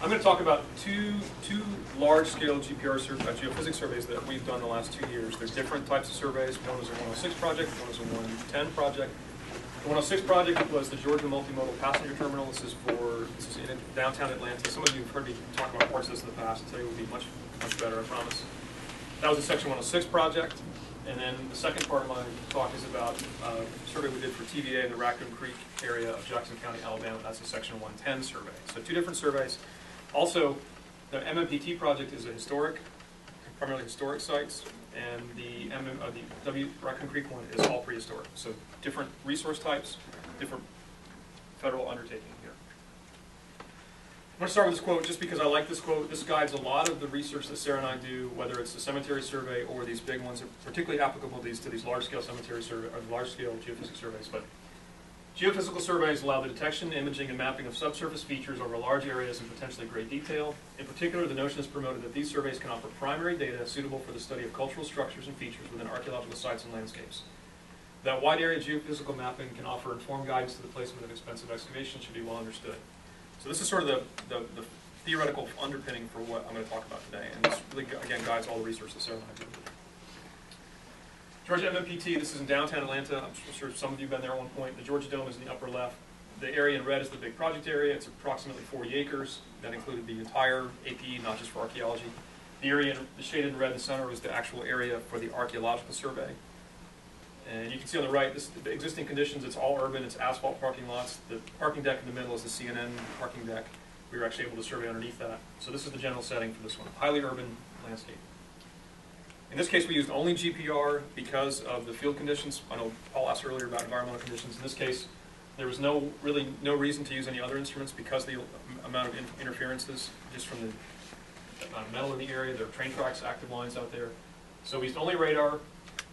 I'm going to talk about two large-scale GPR geophysics surveys that we've done the last 2 years. There's different types of surveys. One was a 106 project, one was a 110 project. The 106 project was the Georgia Multimodal Passenger Terminal. This is in downtown Atlanta. Some of you have heard me talk about parts of this in the past. Today will be much better, I promise. That was a Section 106 project. And then the second part of my talk is about a survey we did for TVA in the Raccoon Creek area of Jackson County, Alabama. That's a Section 110 survey. So two different surveys. Also, the MMPT project is primarily historic sites, and the Raccoon Creek one is all prehistoric. So different resource types, different federal undertaking here. I'm going to start with this quote just because I like this quote. This guides a lot of the research that Sarah and I do, whether it's the cemetery survey or these big ones, particularly applicable to these large-scale cemetery survey or large-scale geophysics surveys. But geophysical surveys allow the detection, imaging, and mapping of subsurface features over large areas in potentially great detail. In particular, the notion is promoted that these surveys can offer primary data suitable for the study of cultural structures and features within archaeological sites and landscapes. That wide area geophysical mapping can offer informed guidance to the placement of expensive excavations should be well understood. So this is sort of the theoretical underpinning for what I'm going to talk about today, and this really, again, guides all the research that Sarah and I do. Georgia MMPT, this is in downtown Atlanta. I'm sure some of you have been there at one point. The Georgia Dome is in the upper left. The area in red is the big project area. It's approximately 40 acres. That included the entire APE, not just for archaeology. The area shaded in red in the center was the actual area for the archaeological survey. And you can see on the right, the existing conditions, it's all urban, it's asphalt parking lots. The parking deck in the middle is the CNN parking deck. We were actually able to survey underneath that. So this is the general setting for this one, highly urban landscape. In this case, we used only GPR because of the field conditions. I know Paul asked earlier about environmental conditions. In this case, there was really no reason to use any other instruments because the amount of interferences just from the amount of metal in the area. There are train tracks, active lines out there. So we used only radar.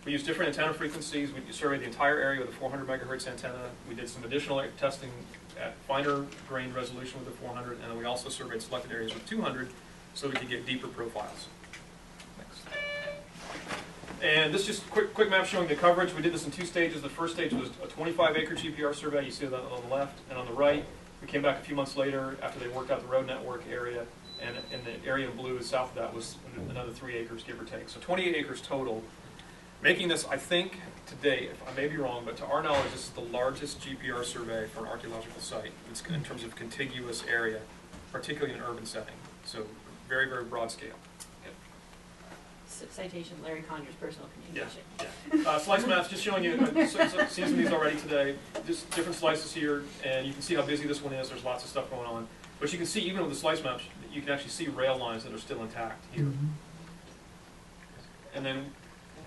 We used different antenna frequencies. We surveyed the entire area with a 400 megahertz antenna. We did some additional testing at finer grain resolution with the 400, and then we also surveyed selected areas with 200 so we could get deeper profiles. Next. And this is just a quick map showing the coverage. We did this in 2 stages. The first stage was a 25-acre GPR survey. You see that on the left. And on the right, we came back a few months later after they worked out the road network area, and the area in blue is south of that was another 3 acres, give or take. So 28 acres total. Making this, I think, to date, I may be wrong, but to our knowledge, this is the largest GPR survey for an archaeological site. It's in terms of contiguous area, particularly in an urban setting. So very, very broad scale. Citation, Larry Conger's personal communication. Yeah. Slice maps, just showing you, seen some of these already today, just different slices here, and you can see how busy this one is. There's lots of stuff going on. But you can see, even with the slice maps, you can actually see rail lines that are still intact here. And then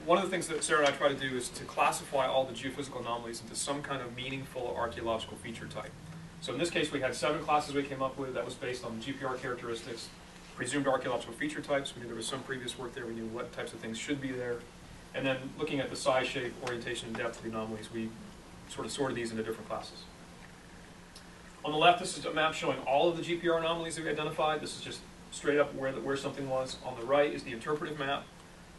one of the things that Sarah and I try to do is to classify all the geophysical anomalies into some kind of meaningful archaeological feature type. So in this case, we had 7 classes we came up with that was based on GPR characteristics, presumed archaeological feature types. We knew there was some previous work there. We knew what types of things should be there. And then looking at the size, shape, orientation, and depth of the anomalies, we sort of sorted these into different classes. On the left, this is a map showing all of the GPR anomalies that we identified. This is just straight up where something was. On the right is the interpretive map.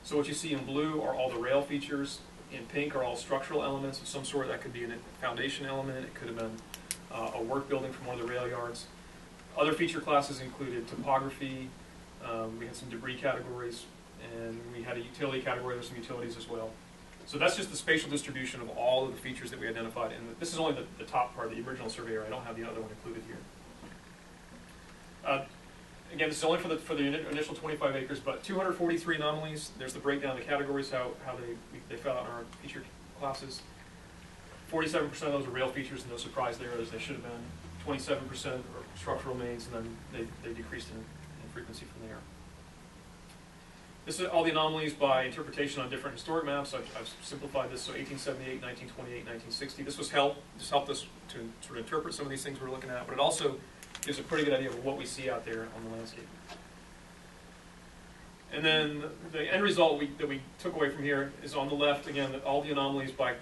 So what you see in blue are all the rail features. In pink are all structural elements of some sort. That could be a foundation element. It could have been a work building from one of the rail yards. Other feature classes included topography. We had some debris categories, and we had a utility category. There's some utilities as well. So that's just the spatial distribution of all of the features that we identified. And this is only the top part of the original survey area. I don't have the other one included here. Again, this is only for the initial 25 acres, but 243 anomalies. There's the breakdown of the categories, how they fell out in our feature classes. 47% of those are rail features, and no surprise there, as they should have been. 27% are structural mains, and then they decreased in frequency from there. This is all the anomalies by interpretation on different historic maps. I've simplified this, so 1878, 1928, 1960. This helped us to sort of interpret some of these things we're looking at, but it also gives a pretty good idea of what we see out there on the landscape. And then the end result that we took away from here is on the left, again, all the anomalies by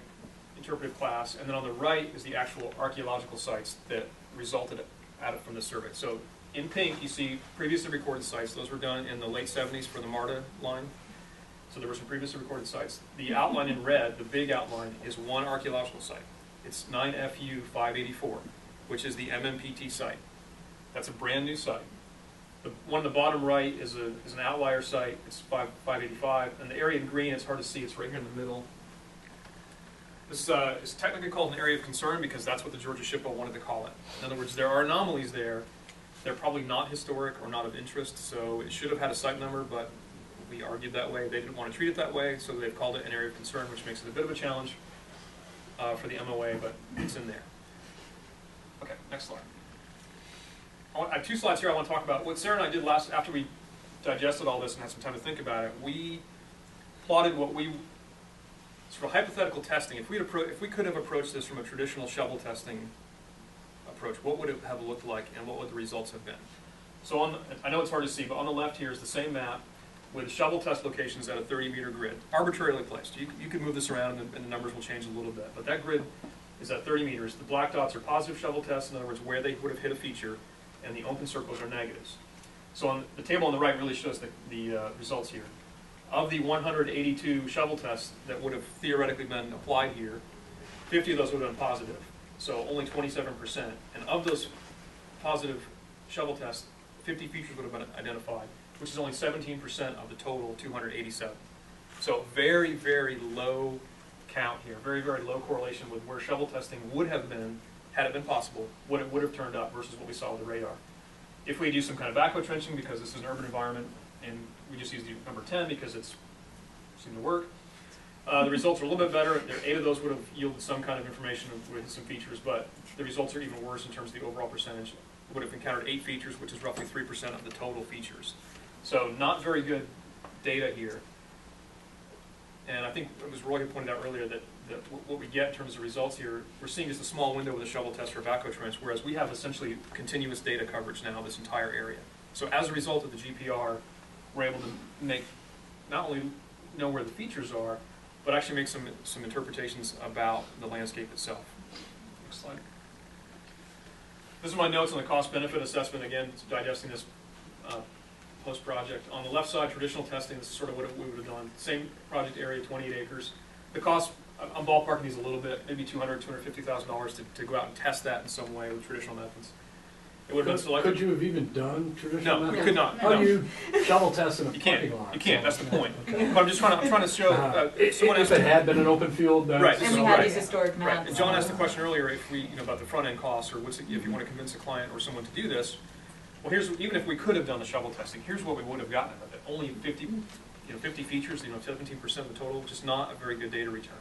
interpretive class, and then on the right is the actual archaeological sites that resulted from the survey. So in pink, you see previously recorded sites. Those were done in the late 70s for the MARTA line. So there were some previously recorded sites. The outline in red, the big outline, is one archaeological site. It's 9FU 584, which is the MMPT site. That's a brand new site. The one on the bottom right is an outlier site. It's 585, and the area in green, it's hard to see. It's right here in the middle. This is technically called an area of concern because that's what the Georgia SHPO wanted to call it. In other words, there are anomalies there. They're probably not historic or not of interest, so it should have had a site number, but we argued that way. They didn't want to treat it that way, so they've called it an area of concern, which makes it a bit of a challenge for the MOA, but it's in there. Okay, next slide. I have two slides here I want to talk about. What Sarah and I did after we digested all this and had some time to think about it, we plotted what we, sort of hypothetical testing, if we could have approached this from a traditional shovel testing approach, what would it have looked like and what would the results have been? So I know it's hard to see, but on the left here is the same map with shovel test locations at a 30-meter grid, arbitrarily placed. You can move this around and the numbers will change a little bit, but that grid is at 30 meters. The black dots are positive shovel tests, in other words, where they would have hit a feature, and the open circles are negatives. So on the table on the right really shows the results here. Of the 182 shovel tests that would have theoretically been applied here, 50 of those would have been positive, so only 27%. And of those positive shovel tests, 50 features would have been identified, which is only 17% of the total 287. So very, very low count here, very, very low correlation with where shovel testing would have been, had it been possible, what it would have turned up versus what we saw with the radar. If we do some kind of backhoe trenching, because this is an urban environment, and we just use the number 10 because it seemed to work, the results are a little bit better. 8 of those would have yielded some kind of information with some features, but the results are even worse in terms of the overall percentage. We would have encountered 8 features, which is roughly 3% of the total features. So not very good data here. And I think it was Roy who pointed out earlier that what we get in terms of results here, we're seeing just a small window with a shovel test for a backhoe trench, whereas we have essentially continuous data coverage now of this entire area. So as a result of the GPR, we're able to make, not only know where the features are, but actually make some interpretations about the landscape itself. Next slide. This is my notes on the cost-benefit assessment, again, digesting this post-project. On the left side, traditional testing, this is sort of what we would have done. Same project area, 28 acres. The cost, I'm ballparking these a little bit, maybe $200,000, $250,000 to go out and test that in some way with traditional methods. It would have been selected. Could you have even done traditional methods? No, we could not. How do you shovel test in a You can't. parking lot? You can't. That's the point. But I'm trying to show. If it had been an open field, right. And we had these historic maps. Right. And John asked the question earlier, if we, about the front end costs, or if you want to convince a client or someone to do this. Well, even if we could have done the shovel testing, here's what we would have gotten out of it. Only 50 features, 17% of the total, which is not a very good data return.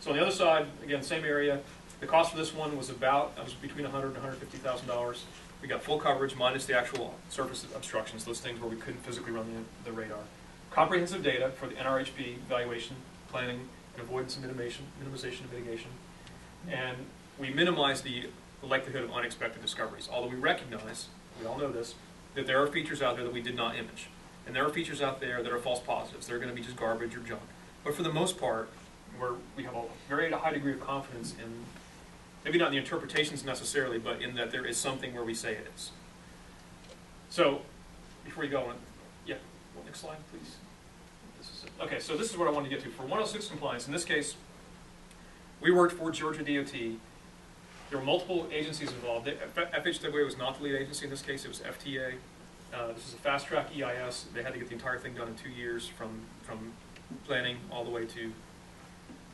So on the other side, again, same area. The cost for this one was between $100,000 and $150,000. We got full coverage minus the actual surface obstructions, those things where we couldn't physically run the radar. Comprehensive data for the NRHP evaluation, planning, and avoidance and minimization and mitigation. And we minimize the likelihood of unexpected discoveries, although we recognize, we all know this, that there are features out there that we did not image. And there are features out there that are false positives. They're going to be just garbage or junk. But for the most part, we have a very high degree of confidence in, maybe not in the interpretations necessarily, but in that there is something where we say it is. So, before you go on, next slide, please. This is it. Okay, so this is what I wanted to get to. For 106 compliance, in this case, we worked for Georgia DOT. There were multiple agencies involved. FHWA was not the lead agency in this case, it was FTA. This is a fast-track EIS. They had to get the entire thing done in 2 years from planning all the way to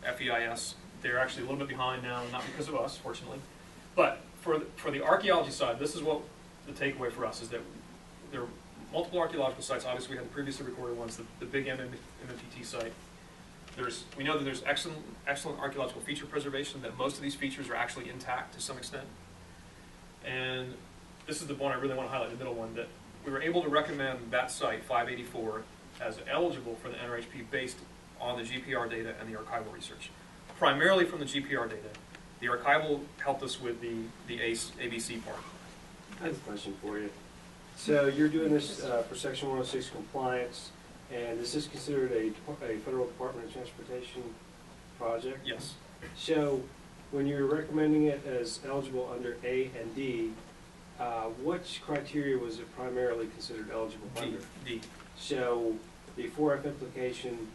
FEIS. They're actually a little bit behind now, not because of us, fortunately. But for the archaeology side, this is what the takeaway for us is that there are multiple archaeological sites. Obviously, we had the previously recorded ones, the big MMPT site. We know that there's excellent archaeological feature preservation, that most of these features are actually intact to some extent. And this is the one I really want to highlight, the middle one, that we were able to recommend that site, 584, as eligible for the NRHP based on the GPR data and the archival research. Primarily from the GPR data. The archival helped us with the ABC part. I have a question for you. So you're doing this for Section 106 compliance, and is this considered a Federal Department of Transportation project? Yes. So when you're recommending it as eligible under A and D, which criteria was it primarily considered eligible under? D. So the 4F implication.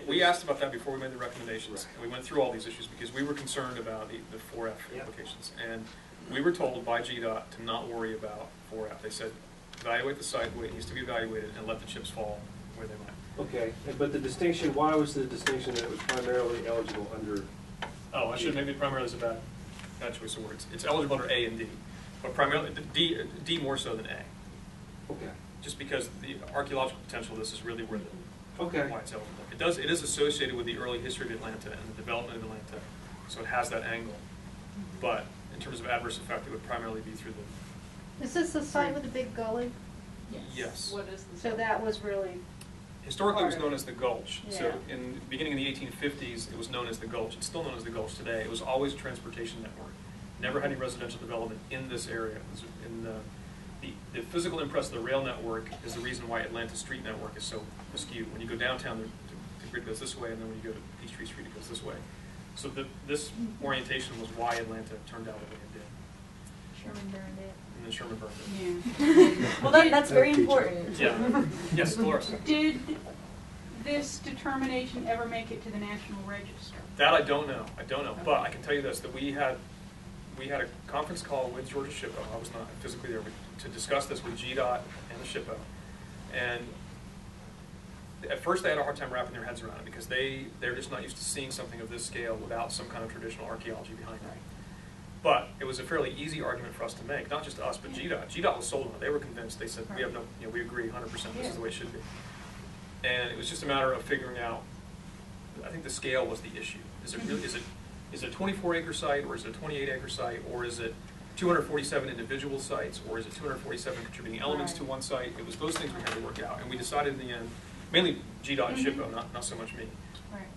We asked about that before we made the recommendations. Right. And we went through all these issues because we were concerned about the 4F implications. And we were told by GDOT to not worry about 4F. They said, evaluate the site the way it needs to be evaluated, and let the chips fall where they might. Okay, but the distinction, why was the distinction that it was primarily eligible under? Oh, I should, maybe primarily is a bad choice of words. It's eligible under A and D, but primarily, D more so than A. Okay. Just because the archaeological potential of this is really where Okay. why it's eligible. It is associated with the early history of Atlanta and the development of Atlanta, so it has that angle. But in terms of adverse effect, it would primarily be through the, Is this the site with the big gully? yes. What is the? So that was really, Historically, it was part of known as the Gulch. So Yeah. in the beginning of the 1850s, it was known as the Gulch. It's still known as the Gulch today. It was always a transportation network. Never had any residential development in this area. It was in the physical impress of the rail network is the reason why Atlanta's street network is so askew. When you go downtown, the grid goes this way, and then when you go to Peachtree Street, it goes this way. So this orientation was why Atlanta turned out the way it did. Sherman burned it. And then Sherman burned it. Yeah. Well, that's very important. Yeah. Yes, Dolores. Did this determination ever make it to the National Register? That I don't know. But I can tell you this, that we had a conference call with Georgia SHPO. I was not physically there, but to discuss this with GDOT and the SHPO. And at first they had a hard time wrapping their heads around it because they're just not used to seeing something of this scale without some kind of traditional archaeology behind it. But it was a fairly easy argument for us to make, not just us, but GDOT. GDOT was sold on it. They were convinced. They said, we agree 100%, this is the way it should be. And it was just a matter of figuring out, I think the scale was the issue. Is it really, is it a 24-acre site, or is it a 28-acre site, or is it 247 individual sites, or is it 247 contributing elements to one site? It was those things we had to work out, and we decided in the end, mainly GDOT and SHPO, not so much me,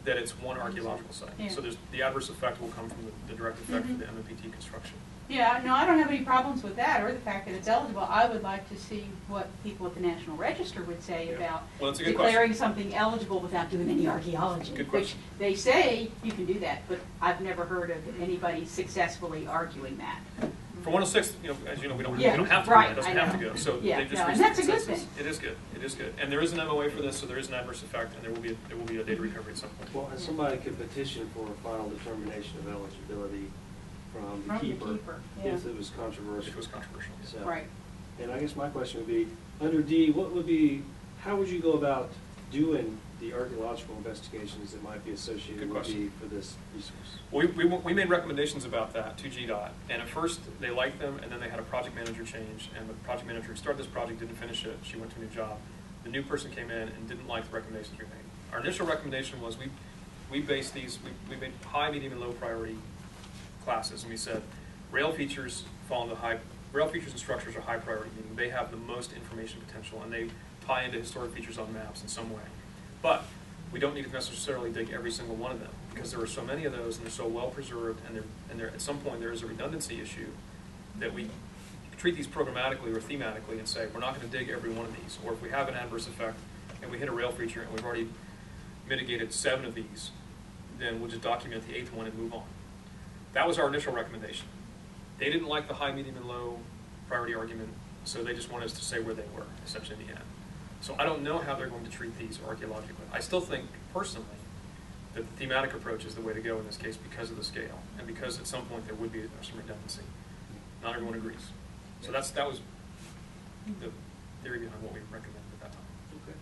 that it's one archaeological site. Yeah. So the adverse effect will come from the direct effect of the MMPT construction. Yeah, no, I don't have any problems with that or the fact that it's eligible. I would like to see what people at the National Register would say Yeah. about Well, that's a good declaring something eligible without doing any archaeology. Good Which question. they say you can do that, but I've never heard of anybody successfully arguing that. For 106, as you know, we don't Yeah, have to right, do that. It doesn't I have to know. go. So Yeah, they just no, reached and that's a good consensus. thing. It is good. It is good. And there is an MOA for this, so there is an adverse effect, and there will be a data recovery at some point. Well, and somebody could petition for a final determination of eligibility from the keeper yeah. if it was controversial. If it was controversial. So, Right. And I guess my question would be, under D, how would you go about doing the archaeological investigations that might be associated Good with question. D for this resource? Well, we made recommendations about that to GDOT, and at first they liked them, and then they had a project manager change, and the project manager who started this project didn't finish it. She went to a new job. The new person came in and didn't like the recommendations we made. Our initial recommendation was we based these, we made high, medium, and low priority classes, and we said rail features rail features and structures are high priority, meaning they have the most information potential, and they tie into historic features on maps in some way. But we don't need to necessarily dig every single one of them because there are so many of those and they're so well preserved, and at some point there is a redundancy issue that we treat these programmatically or thematically and say we're not going to dig every one of these, or if we have an adverse effect and we hit a rail feature and we've already mitigated 7 of these, then we'll just document the 8th one and move on. That was our initial recommendation. They didn't like the high, medium, and low priority argument, so they just wanted us to say where they were, essentially in the end. So I don't know how they're going to treat these archaeologically. I still think, personally, that the thematic approach is the way to go in this case because of the scale, and because at some point there would be some redundancy. Not everyone agrees. So that was the theory behind what we recommended at that time. Okay.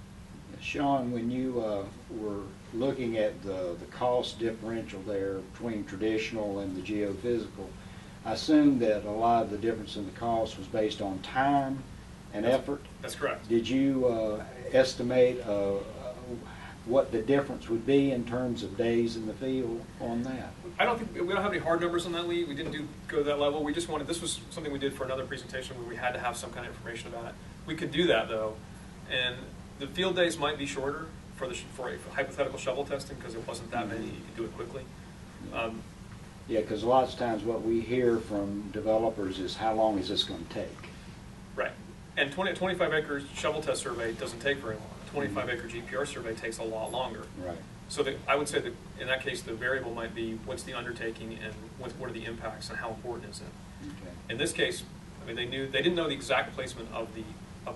Sean, when you were looking at the cost differential there between traditional and the geophysical, I assume that a lot of the difference in the cost was based on time and effort. That's correct. Did you estimate what the difference would be in terms of days in the field on that? I don't think we don't have any hard numbers on that, Lee. We didn't go to that level. We just wanted, this was something we did for another presentation where we had to have some kind of information about it. We could do that though, and the field days might be shorter for a hypothetical shovel testing because it wasn't that many. You could do it quickly. Yeah, because lots of times what we hear from developers is how long is this going to take? Right. And 25-acre shovel test survey doesn't take very long. 25-acre GPR survey takes a lot longer. Right. So I would say that in that case, the variable might be what's the undertaking and what are the impacts and how important is it. Okay. In this case, I mean, they didn't know the exact placement of the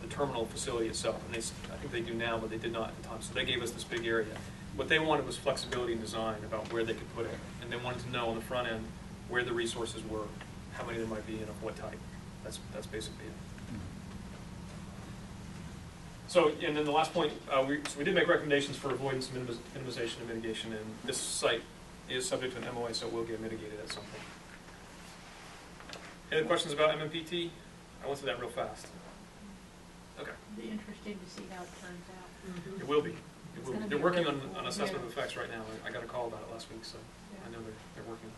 terminal facility itself, and I think they do now, but they did not at the time. So they gave us this big area. What they wanted was flexibility in design about where they could put it, and they wanted to know on the front end where the resources were, how many there might be, and of what type. That's basically it. So, and then the last point, we did make recommendations for avoidance, minimization, and mitigation, and this site is subject to an MOA, so it will get mitigated at some point. Any other questions about MMPT? I went through that real fast. Okay. It'll be interesting to see how it turns out. It will be. It's gonna be They're working really on cool. assessment of Yeah. effects right now. I got a call about it last week, so Yeah. I know they're working on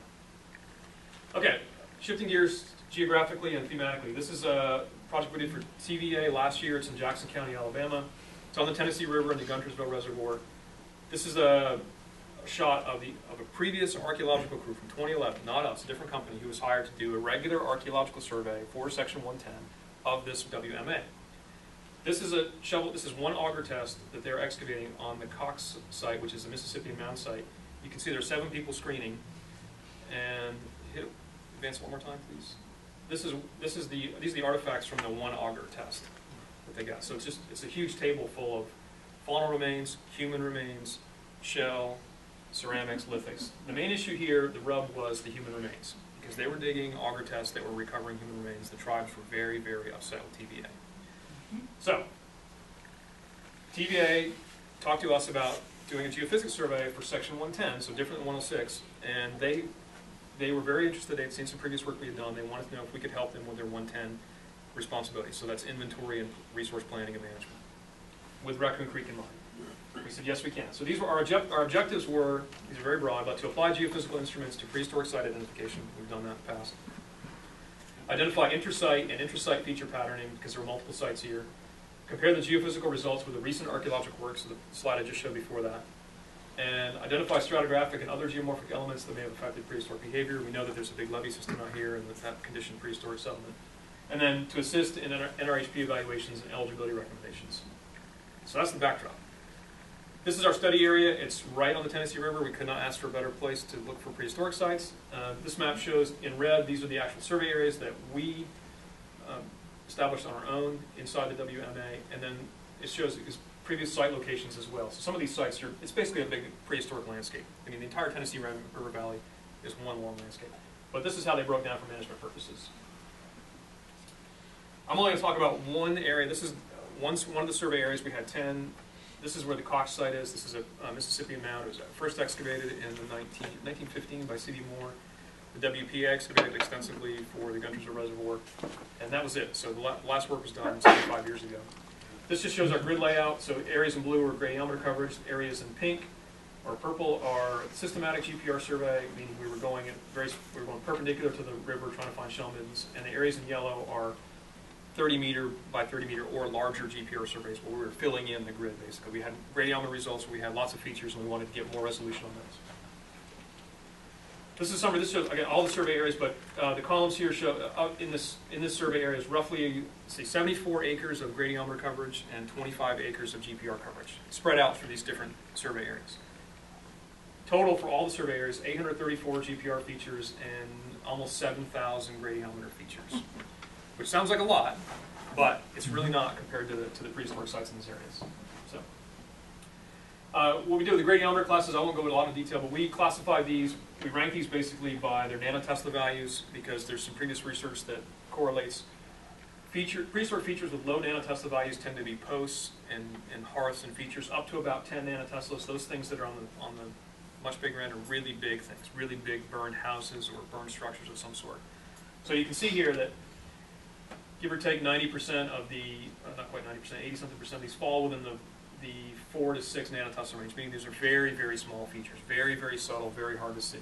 it. Okay, shifting gears geographically and thematically. This is a project we did for TVA last year. It's in Jackson County, Alabama. It's on the Tennessee River in the Guntersville Reservoir. This is a shot of a previous archaeological crew from 2011, not us, a different company, who was hired to do a regular archaeological survey for Section 110 of this WMA. This is a shovel. This is one auger test that they're excavating on the Cox site, which is the Mississippi Mound site. You can see there's 7 people screening. And advance one more time, please. These are the artifacts from the one auger test that they got. So it's a huge table full of faunal remains, human remains, shell, ceramics, lithics. The main issue here, the rub, was the human remains, because they were digging auger tests that were recovering human remains. The tribes were very, very upset with TVA. So, TVA talked to us about doing a geophysics survey for Section 110, so different than 106, and they were very interested. They'd seen some previous work we had done. They wanted to know if we could help them with their 110 responsibilities. So that's inventory and resource planning and management, with Raccoon Creek in mind. We said, yes, we can. So these were our objectives were, these are very broad, but to apply geophysical instruments to prehistoric site identification. We've done that in the past. Identify intersite and intrasite feature patterning, because there are multiple sites here. Compare the geophysical results with the recent archaeological works, so the slide I just showed before that. And identify stratigraphic and other geomorphic elements that may have affected prehistoric behavior. We know that there's a big levee system out here and that conditioned prehistoric settlement. And then to assist in NRHP evaluations and eligibility recommendations. So that's the backdrop. This is our study area. It's right on the Tennessee River. We could not ask for a better place to look for prehistoric sites. This map shows in red, these are the actual survey areas that we established on our own inside the WMA, and then it shows previous site locations as well. So some of these sites, it's basically a big prehistoric landscape. I mean, the entire Tennessee River Valley is one long landscape. But this is how they broke down for management purposes. I'm only going to talk about one area. This is one of the survey areas. We had 10. This is where the Cox site is. This is a Mississippi Mound. It was first excavated in 1915 by C.D. Moore. The WPA excavated extensively for the Guntersville Reservoir, and that was it. So the last work was done 75 years ago. This just shows our grid layout. So areas in blue are gradiometer coverage. Areas in pink or purple are systematic GPR survey, meaning we were going perpendicular to the river trying to find shell middens. And the areas in yellow are 30 meter by 30 meter or larger GPR surveys where we were filling in the grid, basically. We had gradiometer results where we had lots of features and we wanted to get more resolution on those. This is summary. This shows, again, all the survey areas, but the columns here show, in this survey area is roughly, say, 74 acres of gradiometer coverage and 25 acres of GPR coverage, spread out through these different survey areas. Total for all the survey areas, 834 GPR features and almost 7,000 gradiometer features. Which sounds like a lot, but it's really not compared to the prehistoric sites in these areas. So, what we do with the gradiometer classes, I won't go into a lot of detail, but we classify these, we rank these basically by their nanotesla values, because there's some previous research that correlates prehistoric features with low nanotesla values tend to be posts and hearths and features up to about 10 nanoteslas. Those things that are on the much bigger end are really big things, really big burned houses or burned structures of some sort. So you can see here that give or take 90% of the, not quite 90%, 80-something% of these fall within the 4 to 6 nanotesla range, meaning these are very, very small features, very, very subtle, very hard to see.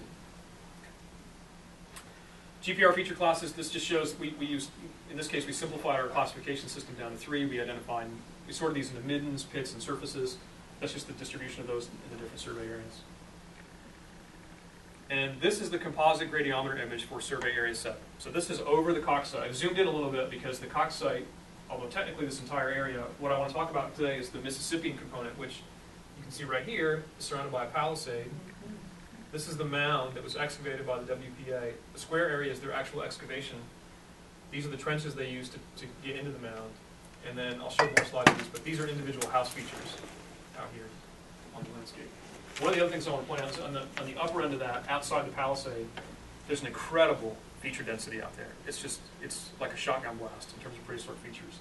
GPR feature classes, this just shows, we use, in this case, we simplified our classification system down to 3. We sorted these into middens, pits, and surfaces. That's just the distribution of those in the different survey areas. And this is the composite gradiometer image for survey area 7. So this is over the Cox site. I've zoomed in a little bit because the Cox site, although technically this entire area, what I want to talk about today is the Mississippian component, which you can see right here is surrounded by a palisade. This is the mound that was excavated by the WPA. The square area is their actual excavation. These are the trenches they used to get into the mound. And then I'll show more slides of these, but these are individual house features out here on the landscape. One of the other things I want to point out is on the upper end of that, outside the palisade, there's an incredible feature density out there. It's like a shotgun blast in terms of prehistoric features.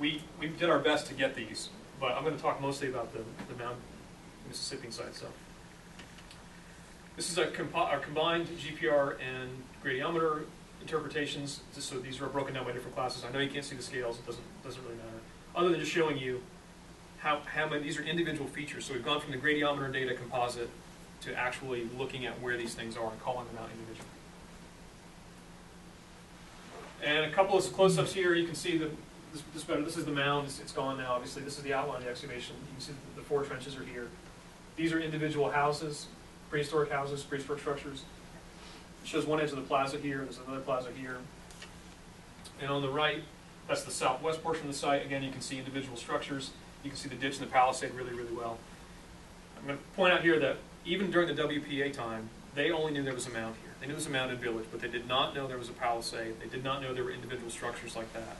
we did our best to get these, but I'm going to talk mostly about the Mound, Mississippi site. So this is our combined GPR and Gradiometer interpretations. So these are broken down by different classes. I know you can't see the scales; it doesn't really matter. Other than just showing you how many these are individual features. So we've gone from the Gradiometer data composite to actually looking at where these things are and calling them out individually. And a couple of close-ups here. You can see this better. This is the mound. It's gone now, obviously. This is the outline of the excavation. You can see the 4 trenches are here. These are individual houses, prehistoric houses, prehistoric structures. It shows one edge of the plaza here. There's another plaza here. And on the right, that's the southwest portion of the site. Again, you can see individual structures. You can see the ditch and the palisade really, really well. I'm going to point out here that even during the WPA time, they only knew there was a mound here. They knew there was a mounded village, but they did not know there was a palisade. They did not know there were individual structures like that.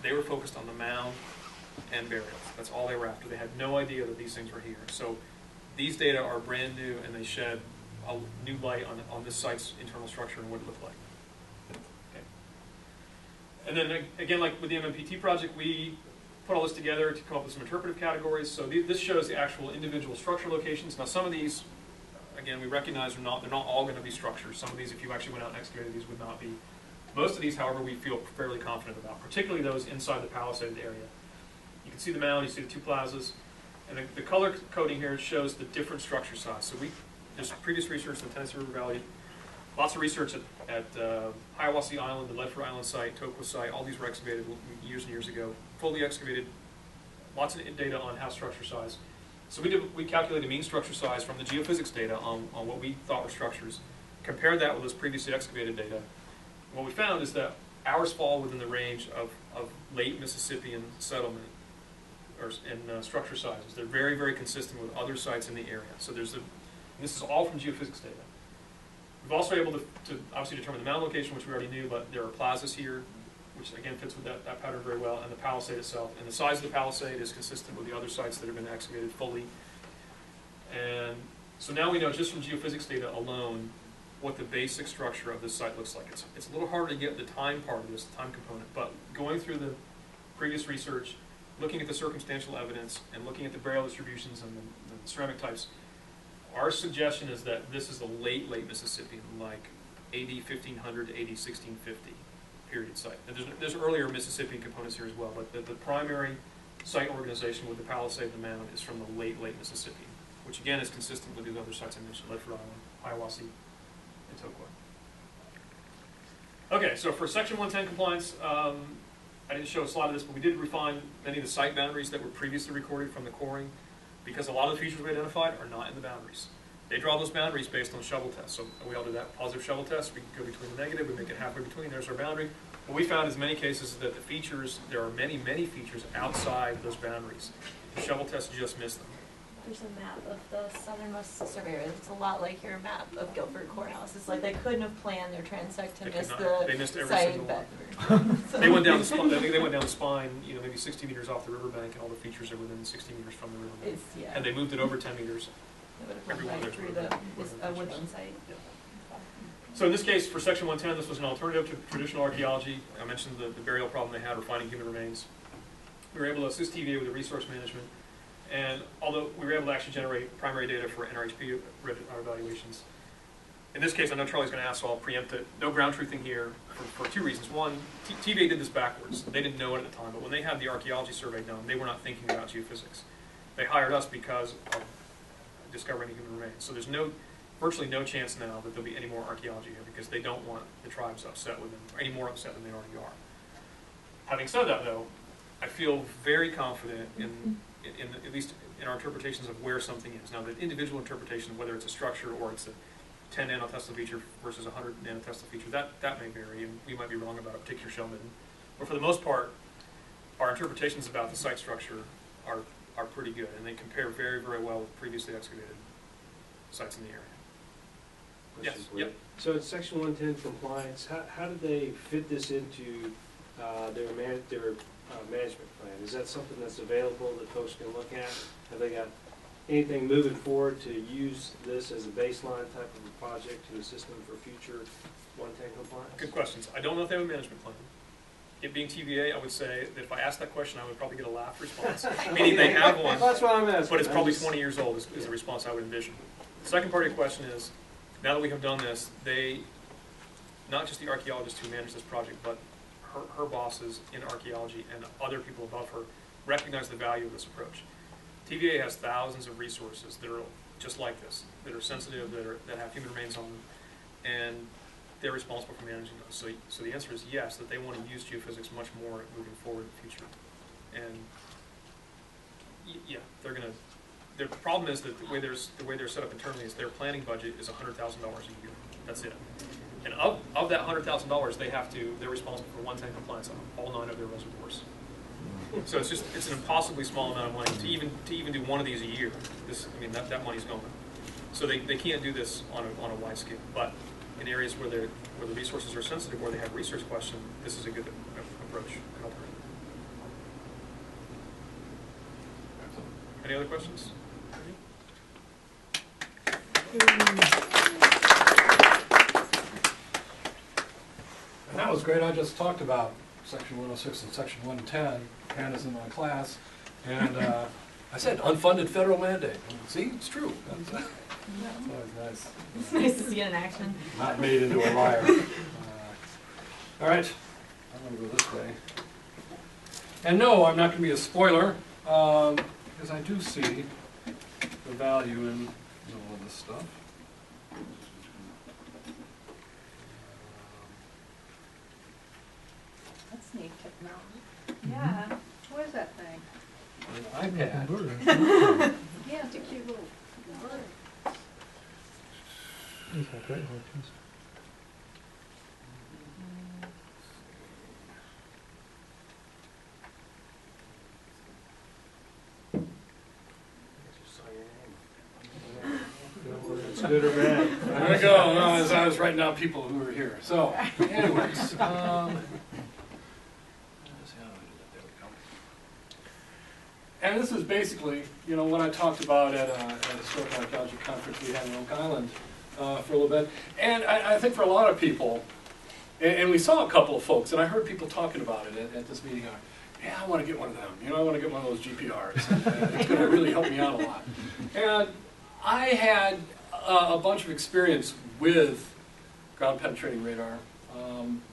They were focused on the mound and burials. That's all they were after. They had no idea that these things were here. So these data are brand new, and they shed a new light on this site's internal structure and what it looked like. Okay. And then again, like with the MMPT project, we put all this together to come up with some interpretive categories. So this shows the actual individual structure locations. Now some of these, again, we recognize they're not all going to be structures. Some of these, if you actually went out and excavated these, would not be. Most of these, however, we feel fairly confident about, particularly those inside the palisade area. You can see the mound, you see the 2 plazas, and the color coding here shows the different structure size. So there's previous research in the Tennessee River Valley, lots of research at Hiawassee Island, the Ledford Island site, Tokwa site. All these were excavated years and years ago, fully excavated. Lots of data on house structure size. So we calculated mean structure size from the geophysics data on what we thought were structures, compared that with those previously excavated data. What we found is that ours fall within the range of late Mississippian settlement and structure sizes. They're very, very consistent with other sites in the area. So and this is all from geophysics data. We've also been able to obviously determine the mound location, which we already knew, but there are plazas here, which again fits with that pattern very well, and the palisade itself. And the size of the palisade is consistent with the other sites that have been excavated fully. And so now we know just from geophysics data alone what the basic structure of this site looks like. It's a little harder to get the time part of this, the time component, but going through the previous research, looking at the circumstantial evidence, and looking at the burial distributions and the ceramic types, our suggestion is that this is a late Mississippian, like AD 1500 to AD 1650 period site. And there's earlier Mississippian components here as well, but the primary site organization with the palisade and the mound is from the late Mississippi, which again is consistent with these other sites I mentioned, Ledford Island, Hiawassee, and Tokwa. Okay, so for Section 110 compliance, I didn't show a slide of this, but we did refine many of the site boundaries that were previously recorded from the coring, because a lot of the features we identified are not in the boundaries. They draw those boundaries based on shovel tests. So we all do that positive shovel test. We go between the negative. We make it halfway between. There's our boundary. What we found in many cases is that the features, there are many features outside those boundaries. The shovel test just missed them. There's a map of the southernmost surveyor. It's a lot like your map of Guilford Courthouse. It's like they couldn't have planned their transect to miss They missed every site single one. boundary. So- They went down the spine. They went down the spine, maybe 60 meters off the riverbank, and all the features are within 60 meters from the riverbank. Yeah. And they moved it over 10 meters. It would have every run one right of through those the woodland site. Yeah. So in this case, for Section 110, this was an alternative to traditional archaeology. I mentioned the burial problem they had, or finding human remains. We were able to assist TVA with the resource management, and although we were able to actually generate primary data for NRHP evaluations, in this case, I know Charlie's going to ask, so I'll preempt it. No ground truthing here for 2 reasons. One, TVA did this backwards. They didn't know it at the time, but when they had the archaeology survey done, they were not thinking about geophysics. They hired us because of discovering the human remains. So there's virtually no chance now that there'll be any more archaeology here, because they don't want the tribes upset with them, or any more upset than they already are. Having said that, though, I feel very confident in at least in our interpretations of where something is. Now, the individual interpretation of whether it's a structure or it's a 10 nanotesla feature versus a 100 nanotesla feature, that may vary, and we might be wrong about a particular shell midden. But for the most part, our interpretations about the site structure are pretty good, and they compare very, very well with previously excavated sites in the area. Question Yes, for you. yep. So in Section 110 compliance, how did they fit this into their management plan? Is that something that's available that folks can look at? Have they got anything moving forward to use this as a baseline type of a project to assist them for future 110 compliance? Good questions. I don't know if they have a management plan. it being TVA, I would say that if I asked that question, I would probably get a laugh response, meaning they have one, That's what I'm asking. but it's probably I'm just- 20 years old is the response I would envision. The second part of your question is, now that we have done this, they, not just the archaeologist who managed this project, but her bosses in archaeology and other people above her recognize the value of this approach. TVA has thousands of resources that are just like this, that are sensitive, that have human remains on them, and they're responsible for managing those. So the answer is yes, that they want to use geophysics much more moving forward in the future. And yeah, they're going to. The problem is that the way they're set up internally is their planning budget is $100,000 a year. That's it. And of that $100,000, they're responsible for 110 compliance on all 9 of their reservoirs. So it's an impossibly small amount of money to even do one of these a year. That money's gone. So they can't do this on a wide scale. But in areas where the resources are sensitive, where they have research questions, this is a good approach. Any other questions? And that was great. I just talked about Section 106 and Section 110. Hannah's in my class. And I said unfunded federal mandate. And see, it's true. That's always nice. It's nice to see it in action. Not made into a liar. All right. I'm going to go this way. And no, I'm not going to be a spoiler, because I do see the value in all of this stuff. That's neat technology. Yeah. What is that thing? An iPad. Yeah, it's a cute little bird. It's good or bad. There we go. No, as I was writing down people who were here. So, anyways. And this is basically, what I talked about at a historical archaeology conference we had in Oak Island for a little bit. And I think for a lot of people, and we saw a couple of folks, and I heard people talking about it at this meeting. Yeah, I want to get one of them. I want to get one of those GPRs. And it's going to really help me out a lot. And I had a bunch of experience with ground penetrating radar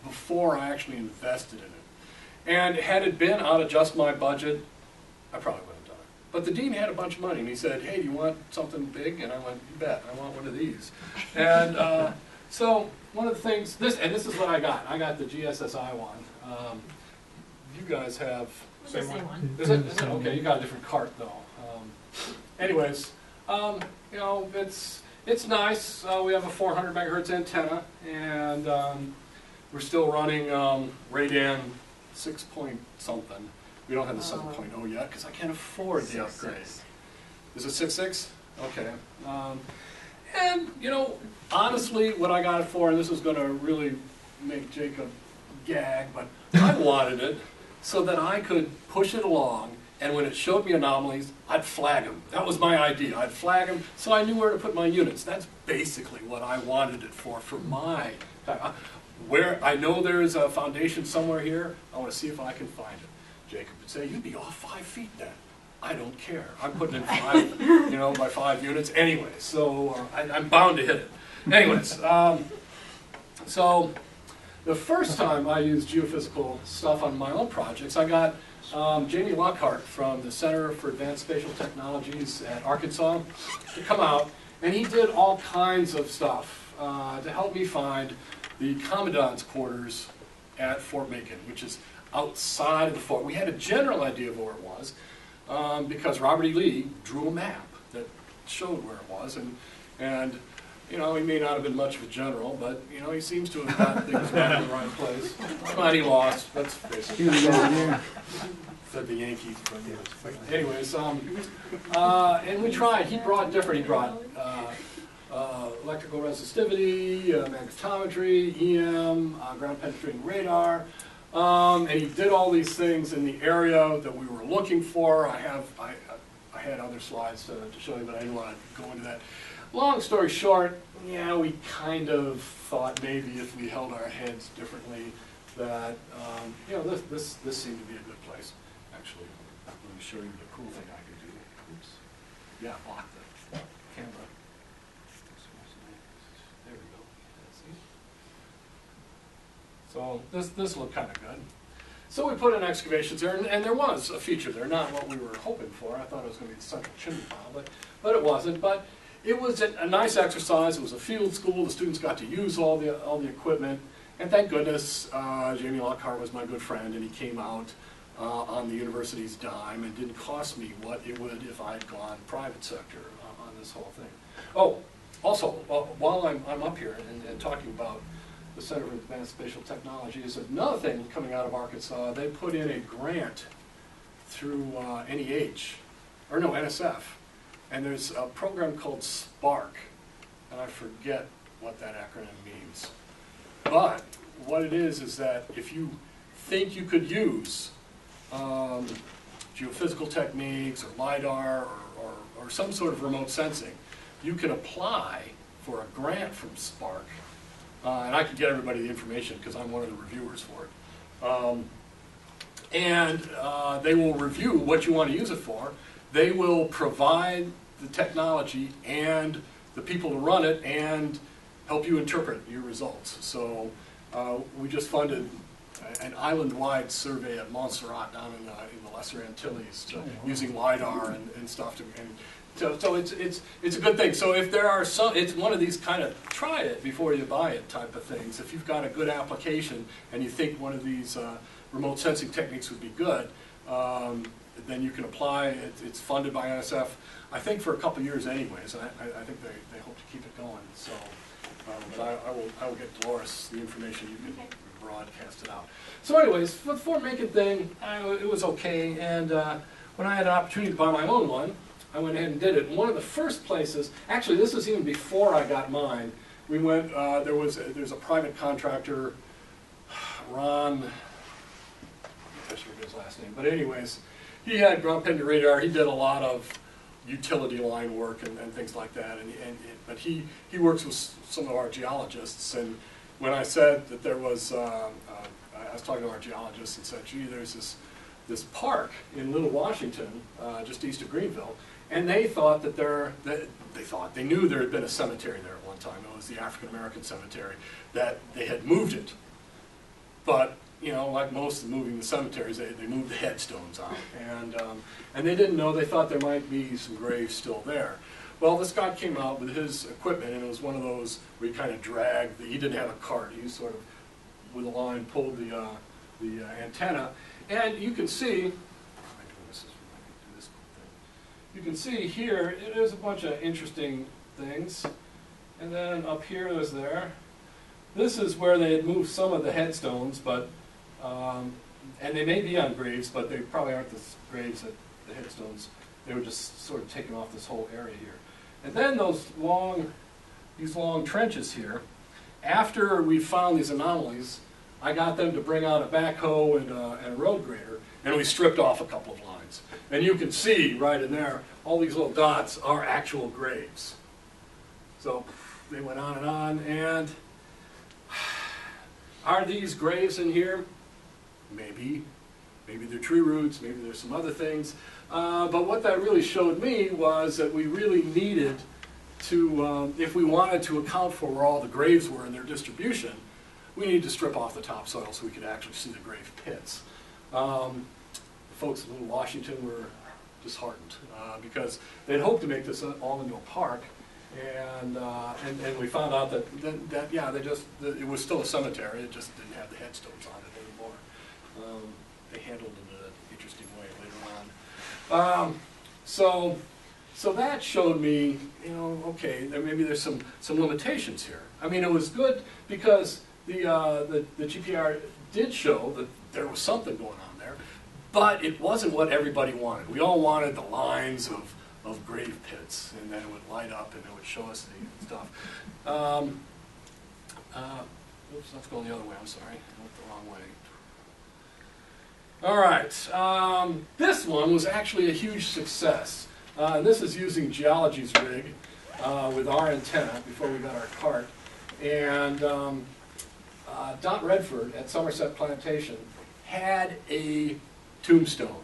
before I actually invested in it. And had it been out of just my budget, I probably would have done it. But the dean had a bunch of money, and he said, hey, do you want something big? And I went, you bet, I want one of these. And so one of the things, this is what I got. I got the GSSI one. You guys have... It's the same one. Is it? Okay, you got a different cart, though. Anyways, it's nice. We have a 400 megahertz antenna, and we're still running Radan 6 point something. We don't have the 7.0 yet because I can't afford the upgrade. Is it 6.6? Okay. And, honestly, what I got it for, and this is going to really make Jacob gag, but I wanted it so that I could push it along, and when it showed me anomalies, I'd flag them. That was my idea. I'd flag them so I knew where to put my units. That's basically what I wanted it for my... Where I know there's a foundation somewhere here, I want to see if I can find it. Jacob would say, you'd be off 5 feet then. I don't care. I'm putting in 5, by 5 units anyway, so I'm bound to hit it. Anyways, so the first time I used geophysical stuff on my own projects, I got Jamie Lockhart from the Center for Advanced Spatial Technologies at Arkansas to come out, and he did all kinds of stuff to help me find the Commandant's quarters at Fort Macon, which is outside of the fort. We had a general idea of where it was because Robert E. Lee drew a map that showed where it was, and he may not have been much of a general, but he seems to have got things back in the right place. But he lost. Let's face it. Said the Yankees. Anyways, and we tried. He brought different. He brought electrical resistivity, magnetometry, EM, ground penetrating radar. And he did all these things in the area that we were looking for. I had other slides to show you, but I didn't want to go into that. Long story short, we kind of thought maybe if we held our heads differently, that, you know, this seemed to be a good place. Actually, let me show you the cool thing I could do. Oops. Yeah, lock the camera. There we go. See? So this looked kind of good. So we put in excavations there, and there was a feature there, not what we were hoping for. I thought it was going to be the central chimney pile, but it wasn't. But it was a nice exercise. It was a field school. The students got to use all the equipment. And thank goodness, Jamie Lockhart was my good friend, and he came out on the university's dime and didn't cost me what it would if I had gone private sector on this whole thing. Oh, also, while I'm up here and talking about the Center for Advanced Spatial Technology, is another thing coming out of Arkansas. They put in a grant through NSF, and there's a program called SPARK, and I forget what that acronym means. But what it is that if you think you could use geophysical techniques or LiDAR or some sort of remote sensing, you can apply for a grant from SPARK. And I can get everybody the information because I'm one of the reviewers for it. They will review what you want to use it for. They will provide the technology and the people to run it and help you interpret your results. So we just funded an island-wide survey at Montserrat down in the Lesser Antilles using LiDAR and stuff. So it's a good thing. So if there are some, it's one of these kind of try it before you buy it type of things. If you've got a good application and you think one of these remote sensing techniques would be good, then you can apply. It's funded by NSF, I think for a couple years anyways. And I think they hope to keep it going. So, but I will get Dolores the information. You can broadcast it out. So anyways, for the form-making thing, it was okay. And when I had an opportunity to buy my own one, I went ahead and did it. And one of the first places, actually this was even before I got mine, we went, there's a private contractor, Ron, I should forget his last name, but anyways, he had ground pendant radar. He did a lot of utility line work and things like that. But he works with some of our geologists. And when I said that there was, I was talking to our geologists and said, gee, there's this park in Little Washington, just east of Greenville. And they thought that they knew there had been a cemetery there at one time. It was the African American cemetery, that they had moved it. But, you know, like most of moving the cemeteries, they moved the headstones out. And they didn't know, they thought there might be some graves still there. Well, this guy came out with his equipment, and it was one of those where he kind of dragged, he didn't have a cart, he sort of, with a line, pulled the antenna. And you can see, you can see here, there's a bunch of interesting things. And then up here is there. This is where they had moved some of the headstones, but, and they may be on graves, but they probably aren't the graves at the headstones. They were just sort of taking off this whole area here. And then these long trenches here, after we found these anomalies, I got them to bring out a backhoe and a road grader, and we stripped off a couple of lines. And you can see right in there, all these little dots are actual graves. So they went on, and are these graves in here? Maybe. Maybe they're tree roots, maybe there's some other things. But what that really showed me was that we really needed to, if we wanted to account for where all the graves were in their distribution, we needed to strip off the topsoil so we could actually see the grave pits. The folks in Little Washington were disheartened because they'd hoped to make this all into a park, and we found out that yeah, it was still a cemetery. It just didn't have the headstones on it anymore. They handled it in an interesting way later on. So that showed me, you know, okay, maybe there's some limitations here. I mean, it was good because the GPR did show that there was something going on there, but it wasn't what everybody wanted. We all wanted the lines of grave pits, and then it would light up and it would show us the stuff. Oops, let's go the other way, I'm sorry. I went the wrong way. All right, this one was actually a huge success. This is using Geology's rig with our antenna before we got our cart. And Dot Redford at Somerset Plantation had a tombstone,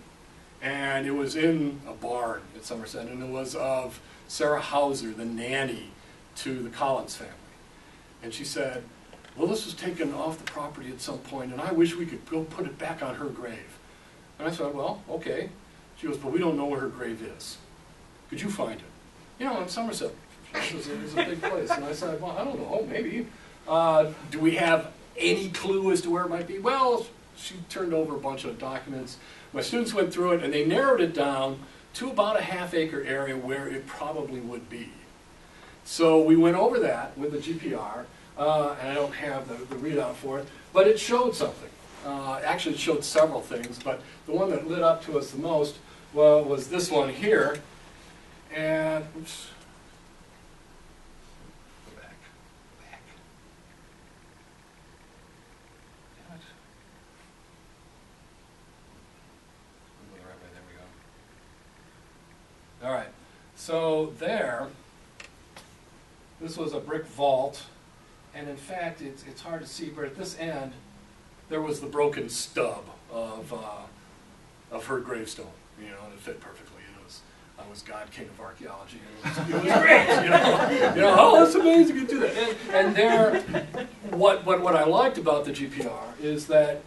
and it was in a barn at Somerset, and it was of Sarah Hauser, the nanny to the Collins family. And she said, well, this was taken off the property at some point, and I wish we could go put it back on her grave. And I said, well, okay. She goes, but we don't know where her grave is. Could you find it? You know, in Somerset, it's a big place. And I said, well, I don't know, maybe. Do we have any clue as to where it might be? Well, she turned over a bunch of documents. My students went through it, and they narrowed it down to about a half-acre area where it probably would be. So we went over that with the GPR, and I don't have the readout for it, but it showed something. Actually, it showed several things, but the one that lit up to us the most was this one here. And, oops. Go back. Damn it. Moving the right way, there we go. All right, so there, this was a brick vault, and in fact, it's hard to see, but at this end, there was the broken stub of her gravestone, you know, and it fit perfectly. I was God King of Archaeology, and it was great, you know, oh, that's amazing, you do that. And there, what I liked about the GPR is that,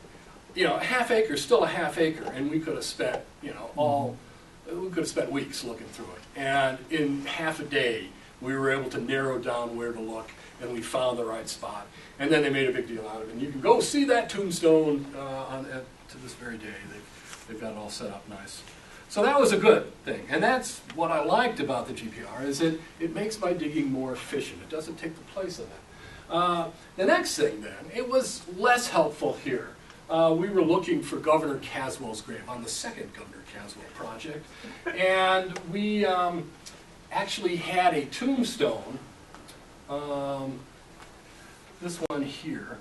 you know, a half acre is still a half acre, and we could have spent, you know, we could have spent weeks looking through it. And in half a day, we were able to narrow down where to look, and we found the right spot. And then they made a big deal out of it. And you can go see that tombstone to this very day. They've got it all set up nice. So that was a good thing. And that's what I liked about the GPR, is it makes my digging more efficient. It doesn't take the place of it. The next thing then, it was less helpful here. We were looking for Governor Caswell's grave on the second Governor Caswell project. And we actually had a tombstone, this one here.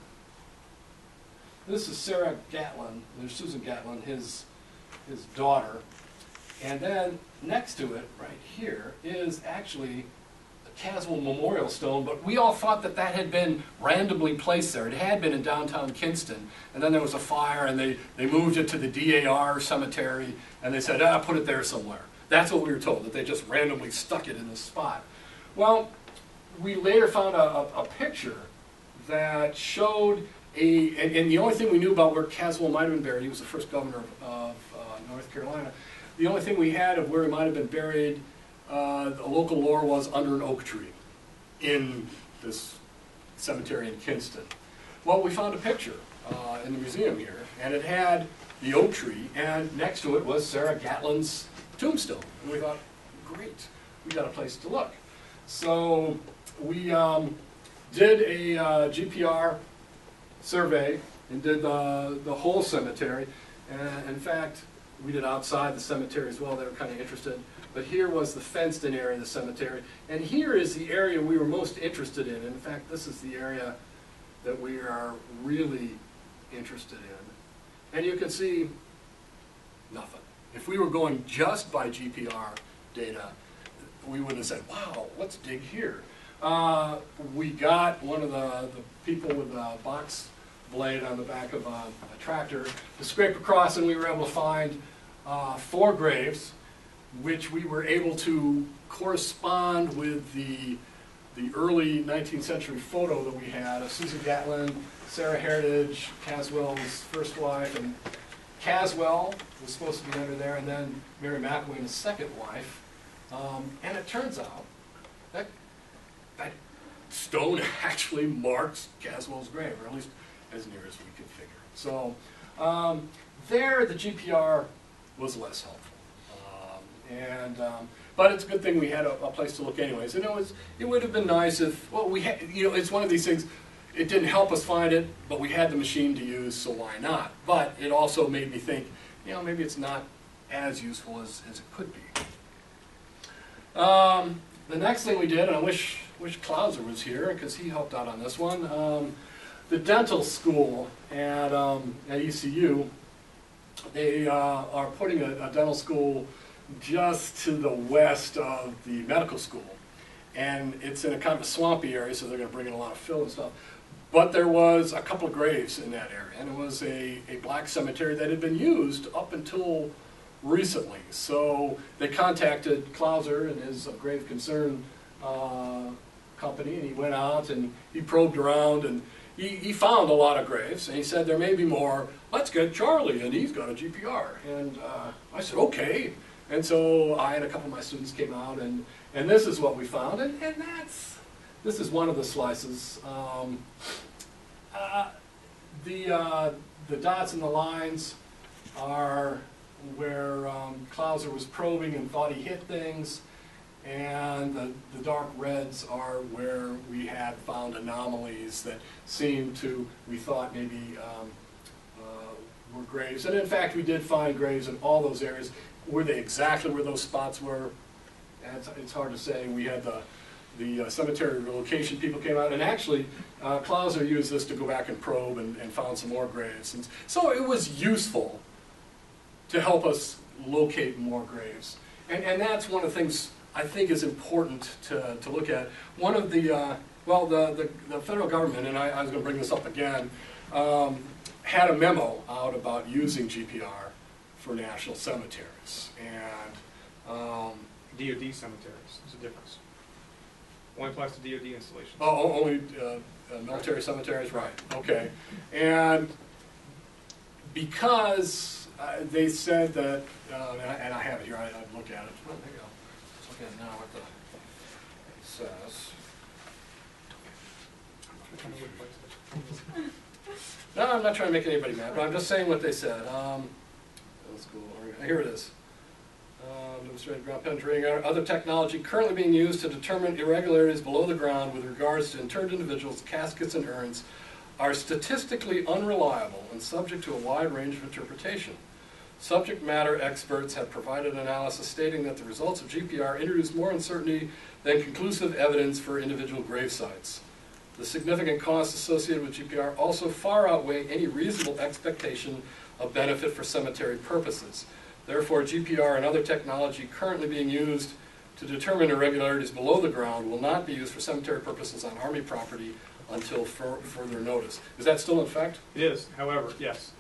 This is Sarah Gatlin, there's Susan Gatlin, his daughter. And then next to it, right here, is actually a Caswell memorial stone, but we all thought that that had been randomly placed there. It had been in downtown Kinston, and then there was a fire, and they moved it to the DAR cemetery, and they said, put it there somewhere. That's what we were told, that they just randomly stuck it in this spot. Well, we later found a picture that showed and the only thing we knew about where Caswell might have been buried, he was the first governor of North Carolina, the only thing we had of where he might have been buried, the local lore was under an oak tree in this cemetery in Kinston. Well, we found a picture in the museum here, and it had the oak tree, and next to it was Sarah Gatlin's tombstone. And we thought, great, we got a place to look. So we did a GPR survey and did the whole cemetery. And in fact, we did outside the cemetery as well. They were kind of interested. But here was the fenced-in area of the cemetery. And here is the area we were most interested in. In fact, this is the area that we are really interested in. And you can see nothing. If we were going just by GPR data, we would have said, wow, let's dig here. We got one of the people with a box blade on the back of a tractor to scrape across, and we were able to find 4 graves, which we were able to correspond with the early 19th century photo that we had of Susan Gatlin, Sarah Heritage, Caswell's first wife, and Caswell was supposed to be under there, and then Mary McElwain, his second wife. And it turns out that that stone actually marks Caswell's grave, or at least as near as we could figure. So there, the GPR was less helpful. But it's a good thing we had a place to look anyways. You know, it would have been nice if, well, we had, you know, it's one of these things, it didn't help us find it, but we had the machine to use, so why not? But it also made me think, you know, maybe it's not as useful as it could be. The next thing we did, and I wish Klauser was here because he helped out on this one, the dental school at ECU, they are putting a dental school just to the west of the medical school. And it's in a kind of a swampy area, so they're going to bring in a lot of fill and stuff. But there was a couple of graves in that area, and it was a black cemetery that had been used up until recently. So they contacted Clauser and his grave concern company, and he went out and he probed around, and he found a lot of graves, and he said there may be more. Let's get Charlie, and he's got a GPR. And I said, okay. And so I and a couple of my students came out, and this is what we found, and this is one of the slices. The dots and the lines are where Clauser was probing and thought he hit things, and the dark reds are where we had found anomalies that seemed to, we thought maybe were graves. And in fact, we did find graves in all those areas. Were they exactly where those spots were? It's hard to say. We had the cemetery relocation people came out, and actually Clauser used this to go back and probe and found some more graves. And so it was useful to help us locate more graves. And that's one of the things I think is important to look at. One of the, well, the federal government, and I was going to bring this up again, had a memo out about using GPR for national cemeteries. And DoD cemeteries, there's a difference. Only applies to DoD installations. oh, only military cemeteries? Right, okay. And because they said that, and I have it here, I'd look at it. Well, there you go. Let's look at it now what it says. No, I'm not trying to make anybody mad, but I'm just saying what they said. Let's go. Here it is. Demonstrated ground penetrating other technology currently being used to determine irregularities below the ground with regards to interred individuals, caskets, and urns are statistically unreliable and subject to a wide range of interpretation. Subject matter experts have provided analysis stating that the results of GPR introduce more uncertainty than conclusive evidence for individual grave sites. The significant costs associated with GPR also far outweigh any reasonable expectation of benefit for cemetery purposes. Therefore, GPR and other technology currently being used to determine irregularities below the ground will not be used for cemetery purposes on Army property until further notice. Is that still in effect? It is, however, yes.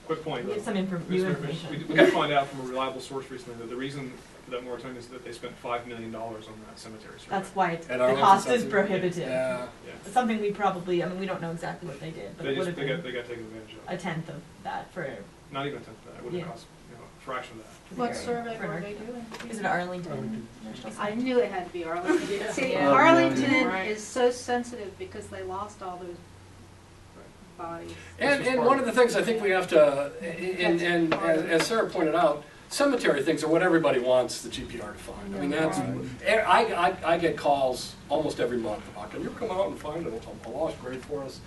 Quick point. We have some new information. We did find out from a reliable source recently that the reason for that moratorium is that they spent $5 million on that cemetery survey. That's why And the cost is prohibitive. Yeah. Yeah. Something we probably, I mean, we don't know exactly what they did, but They it would got have been taken advantage of. a tenth of that for. Not even a tenth of that. It would have Yeah. cost a fraction of that. for the What area, survey for an were arch- they doing? Is it Arlington? National I Cemetery? knew it had to be Arlington. See, Yeah. Arlington Right. is so sensitive because they lost all those bodies. And one of the things I think we have to, and as Sarah pointed out, cemetery things are what everybody wants the GPR to find. I mean, that's, I get calls almost every month about, can you come out and find a lost grave for us?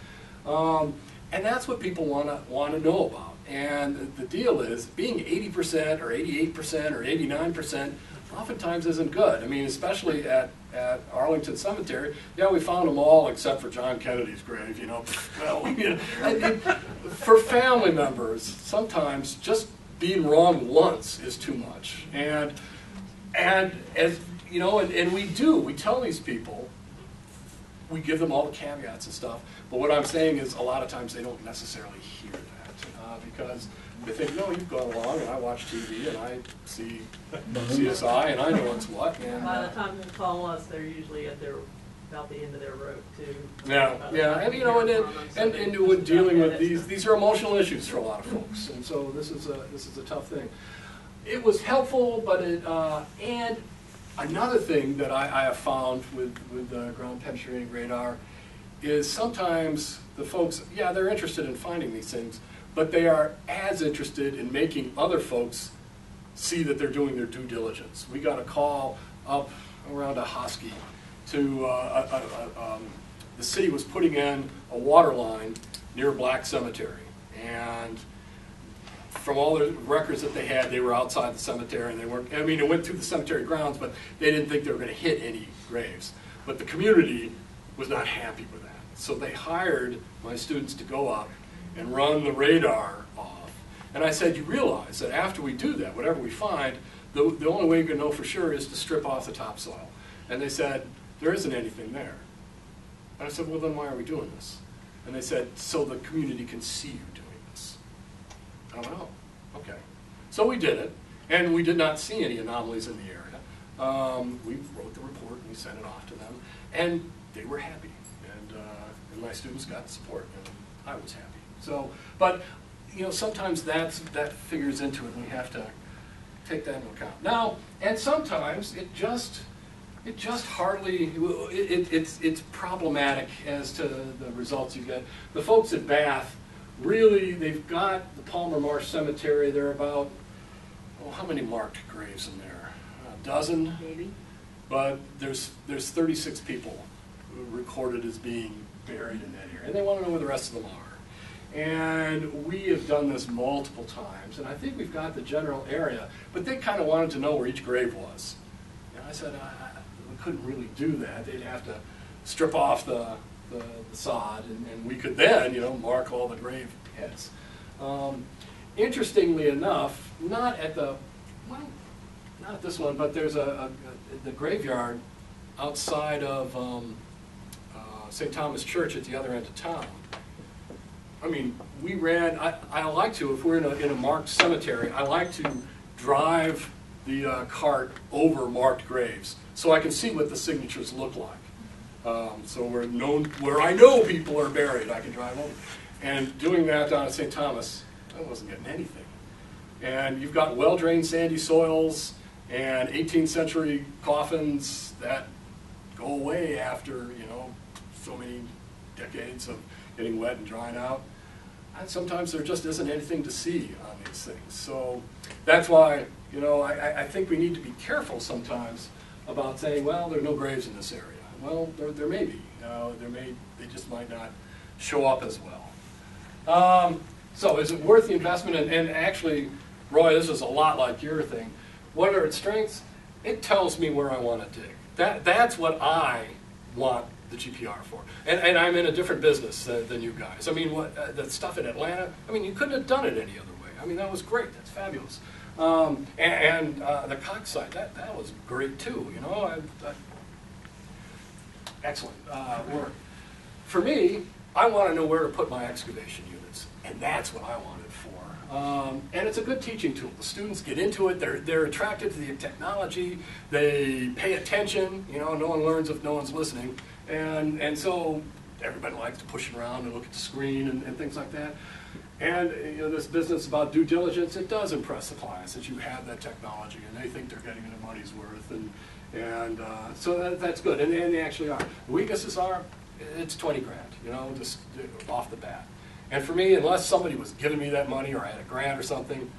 And that's what people want to know about. And the deal is, being 80% or 88% or 89% oftentimes isn't good. I mean, especially at Arlington Cemetery, yeah, we found them all except for John Kennedy's grave, you know. Well, you know, and for family members, sometimes just being wrong once is too much. And as you know, and we tell these people, we give them all the caveats and stuff, but what I'm saying is a lot of times they don't necessarily hear that because they think, no, you've gone along and I watch TV and I see CSI and I know what's what. And, by the time they call us, they're usually at about the end of their rope too. yeah, and you know, and when dealing with these are emotional issues for a lot of folks, and so this is a tough thing. It was helpful, but and another thing that I have found with ground penetrating radar is sometimes the folks, yeah, they're interested in finding these things, but they are as interested in making other folks see that they're doing their due diligence. We got a call up around Ahoskie to, the city was putting in a water line near Black Cemetery. And from all the records that they had, they were outside the cemetery and they weren't, I mean, it went through the cemetery grounds, but they didn't think they were going to hit any graves. But the community was not happy with that. So they hired my students to go up and run the radar off. And I said, you realize that after we do that, whatever we find, the only way you can know for sure is to strip off the topsoil. And they said, there isn't anything there. And I said, well, then why are we doing this? And they said, so the community can see you doing this. I went, oh, okay. So we did it, and we did not see any anomalies in the area. We wrote the report and we sent it off to them, and they were happy, and my students got support, and I was happy. So, but you know, sometimes that figures into it, and we have to take that into account. Now, and sometimes it just hardly, it's problematic as to the results you get. The folks at Bath, really, they've got the Palmer-Marsh Cemetery. They're about, oh, how many marked graves in there? A dozen? Maybe. But there's 36 people recorded as being buried in that area, and they want to know where the rest of them are. And we have done this multiple times, and I think we've got the general area, but they kind of wanted to know where each grave was. And I said, we couldn't really do that. They'd have to strip off the sod, and we could then, you know, mark all the grave heads. Interestingly enough, not at this one, but there's the graveyard outside of St. Thomas Church at the other end of town. I mean, we ran, I like to, if we're in a marked cemetery, I like to drive the cart over marked graves so I can see what the signatures look like. So where I know people are buried, I can drive over. And doing that down at St. Thomas, I wasn't getting anything. And you've got well-drained sandy soils and 18th century coffins that go away after, you know, so many decades of getting wet and drying out. And sometimes there just isn't anything to see on these things. So that's why, you know, I think we need to be careful sometimes about saying, well, there are no graves in this area. Well, there may be. They just might not show up as well. So is it worth the investment? And actually, Roy, this is a lot like your thing. What are its strengths? It tells me where I want to dig. That's what I want the GPR for. And I'm in a different business than you guys. I mean, the stuff in Atlanta, I mean, you couldn't have done it any other way. I mean, that was great. That's fabulous. And the Cox site, that was great too, you know. Excellent work. For me, I want to know where to put my excavation units, and that's what I want it for. And it's a good teaching tool. The students get into it. They're attracted to the technology. They pay attention. You know, no one learns if no one's listening. And so everybody likes to push it around and look at the screen and things like that. And you know, this business about due diligence, it does impress the clients that you have that technology and they think they're getting their money's worth. And so that's good. And they actually are. The weaknesses are, it's 20 grand, you know, just off the bat. And for me, unless somebody was giving me that money or I had a grant or something,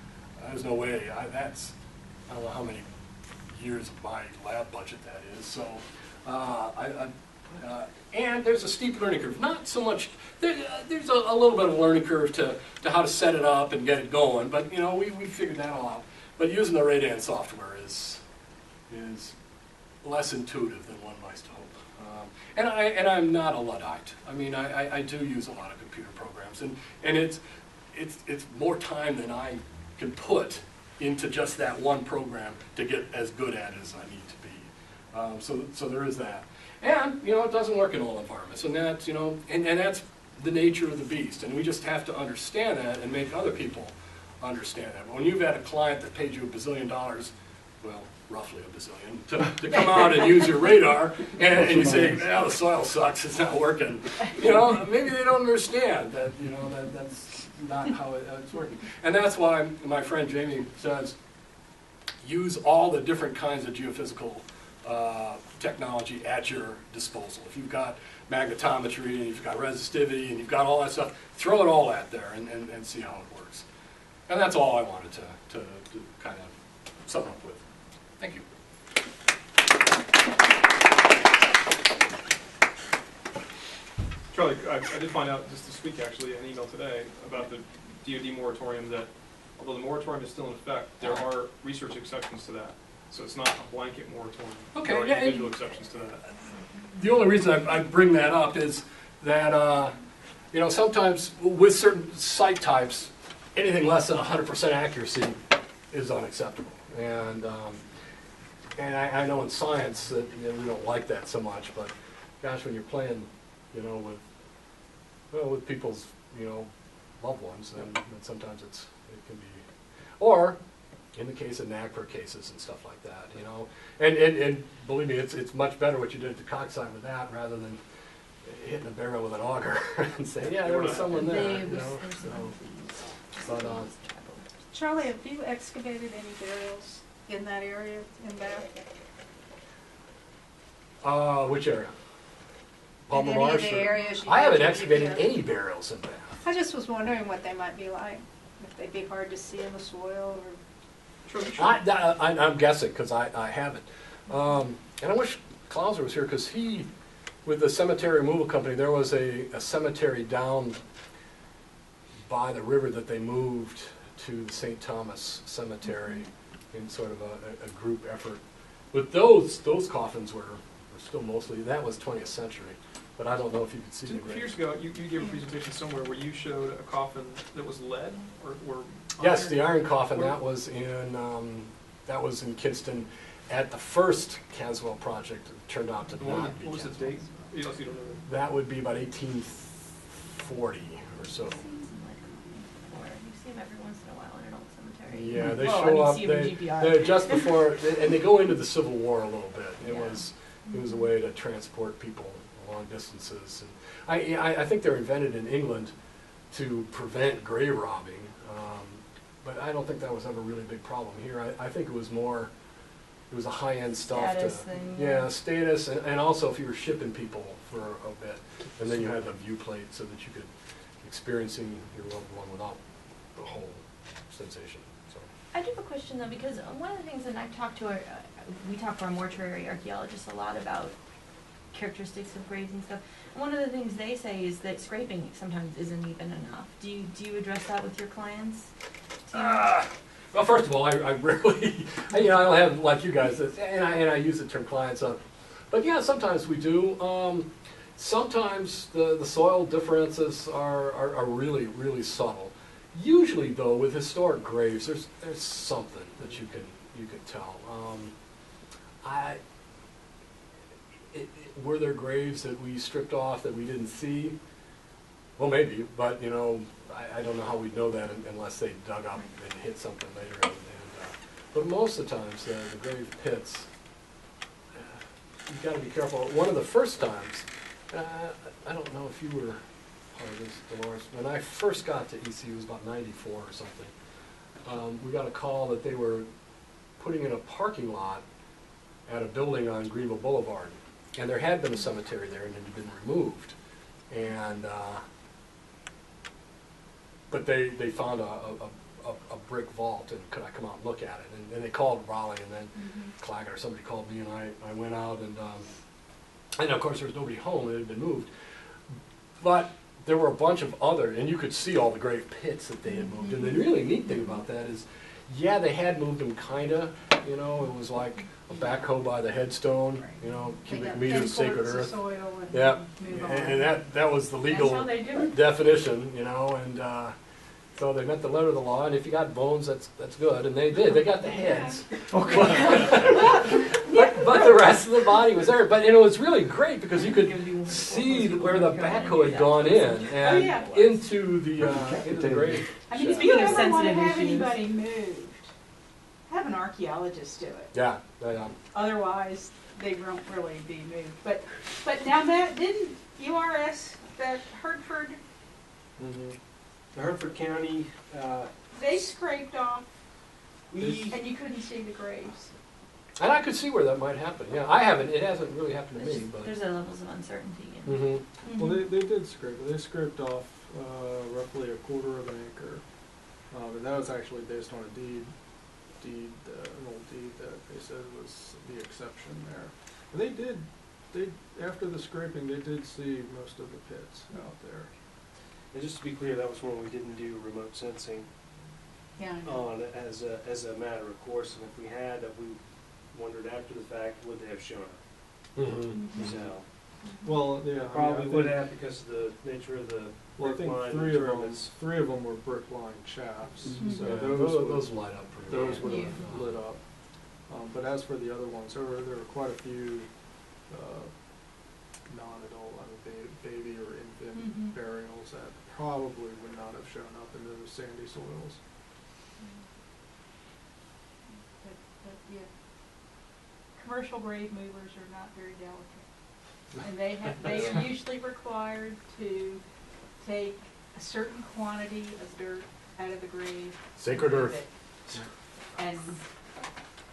there's no way. I don't know how many years of my lab budget that is. So and there's a steep learning curve. Not so much, there's a little bit of a learning curve to how to set it up and get it going, but you know, we figured that all out. But using the Radan software is less intuitive than one might hope. And I'm not a Luddite. I mean, I do use a lot of computer programs, and it's more time than I can put into just that one program to get as good at it as I need to be. So there is that. And, you know, it doesn't work in all environments, and that's, you know, and that's the nature of the beast, and we just have to understand that and make other people understand that. When you've had a client that paid you $1 bazillion, well, roughly $1 bazillion, to come out and use your radar, and you say, well, the soil sucks, it's not working. You know, maybe they don't understand that, you know, that's not how it's working. And that's why my friend Jamie says, use all the different kinds of geophysical technology at your disposal. If you've got magnetometry and you've got resistivity and you've got all that stuff, throw it all out there and see how it works. And that's all I wanted to kind of sum up with. Thank you. Charlie, I did find out just this week, actually, an email today about the DoD moratorium that, although the moratorium is still in effect, there are research exceptions to that. So it's not a blanket moratorium. Okay, there are yeah, individual exceptions to that. The only reason I bring that up is that, you know, sometimes with certain site types, anything less than 100% accuracy is unacceptable. And I know in science that, you know, we don't like that so much, but gosh, when you're playing, you know, with well, with people's, loved ones, and sometimes it can be, or in the case of NAGPR cases and stuff like that, and believe me, it's much better what you did at the Cox site with that rather than hitting a barrel with an auger and saying, yeah, there was someone there, Charlie, have you excavated any burials in that area in Bath? Which area? In any of Palmer-Marsh? the areas you I haven't have excavated GPS? any burials in Bath. I just was wondering what they might be like, if they'd be hard to see in the soil or. I'm guessing, because I haven't. And I wish Klauser was here, because with the cemetery removal company, there was a cemetery down by the river that they moved to the St. Thomas Cemetery in sort of a group effort. But those coffins were still mostly, that was 20th century, but I don't know if you could see the A few graves. years ago, you gave a presentation somewhere where you showed a coffin that was lead, or Yes, iron? the iron coffin, Where- that was in Kinston at the first Caswell project. It turned out to not be What was the Caswell. date? You don't know. That would be about 1840 or so. You see them every once in a while in an old cemetery. Yeah, they Well, show you up, see them in GPR. they're just before, and they go into the Civil War a little bit. It Yeah. was a way to transport people long distances. And I think they're invented in England to prevent grave robbing, but I don't think that was ever really a big problem here. I think it was a high-end stuff. Status thing, Yeah, yeah. status, and also if you were shipping people for a bit, and then you had the view plate so that you could experiencing your loved one without the whole sensation. So. I do have a question though, because one of the things that we talk to our mortuary archaeologists a lot about characteristics of graves and stuff. And one of the things they say is that scraping sometimes isn't even enough. Do you address that with your clients? Well, first of all, I rarely, I don't have like you guys, and I use the term clients up, but yeah, sometimes we do. Sometimes the soil differences are really, really subtle. Usually, though, with historic graves, there's something that you can tell. Were there graves that we stripped off that we didn't see? Well, maybe, but I don't know how we'd know that unless they dug up and hit something later. But most of the times, the grave pits, you've got to be careful. One of the first times, I don't know if you were part of this, Dolores, when I first got to ECU, it was about 94 or something, we got a call that they were putting in a parking lot at a building on Greenville Boulevard. And there had been a cemetery there and it had been removed. And but they found a brick vault, and could I come out and look at it? And they called Raleigh, and then Claggett or somebody called me, and I went out, and of course there was nobody home, it had been moved. But there were a bunch of other, and you could see all the grave pits that they had moved. And the really neat thing about that is, yeah, they had moved them kinda, it was like a backhoe by the headstone, cubic meters of sacred earth. Yeah, and that was the legal That's how they do it. definition, and so they met the letter of the law, and if you got bones, that's good, and they did. They got the heads, but the rest of the body was there. But it was really great because you could see where the backhoe had gone in and into the grave. I mean, if Speaking you of ever want to sensitive have issues. anybody moved, have an archaeologist do it. Yeah. Otherwise, they won't really be moved. But now, Matt, didn't URS, that Hertford, The Hertford County, they scraped off we, and you couldn't see the graves? And I could see where that might happen. Yeah, I haven't. It hasn't really happened to me, but. There's levels of uncertainty. Mhm. Well, they did scrape it. They scraped off roughly a quarter of an acre. And that was actually based on a an old deed that they said was the exception there. And after the scraping, they did see most of the pits out there. and just to be clear, that was when we didn't do remote sensing Yeah. on as a matter of course, and if we had, we wondered after the fact, would they have shown up? Mhm. So, Well, yeah, probably would have because of the nature of the Well, I brick think line three determines. of them were brick-lined shafts, Mhm. so Yeah, those those light up pretty well. would have Yeah. lit up. But as for the other ones, there were quite a few non-adult, baby or infant burials that probably would not have shown up in those sandy soils. But yeah, commercial grave movers are not very delicate. And they are usually required to take a certain quantity of dirt out of the grave. Sacred and move earth. it.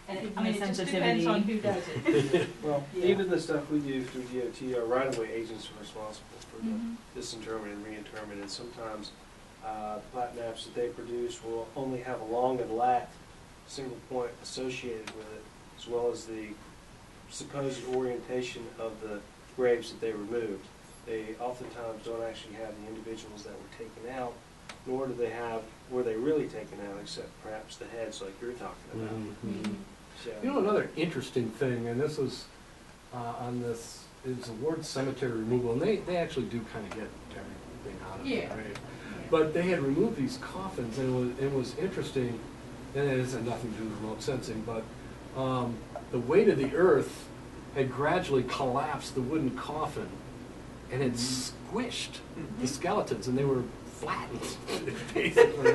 And Give I me mean, it just sensitivity. depends on who does it. Well, Yeah. even the stuff we do through DOT, our right-of-way agents are responsible for the Mhm. disinterment and reinterment, and sometimes plat maps that they produce will only have a long and lat single point associated with it, as well as the supposed orientation of the graves that they removed. They oftentimes don't actually have the individuals that were taken out, nor do they have where they really taken out, except perhaps the heads like you're talking about. Mhm. So, You know, another interesting thing, and this was on this, is the word cemetery removal, and they actually do kind of get everything out of it, Yeah. right? But they had removed these coffins, and it was interesting, and it has nothing to do with remote sensing, but the weight of the earth had gradually collapsed the wooden coffin, and it squished the skeletons, and they were flattened, basically.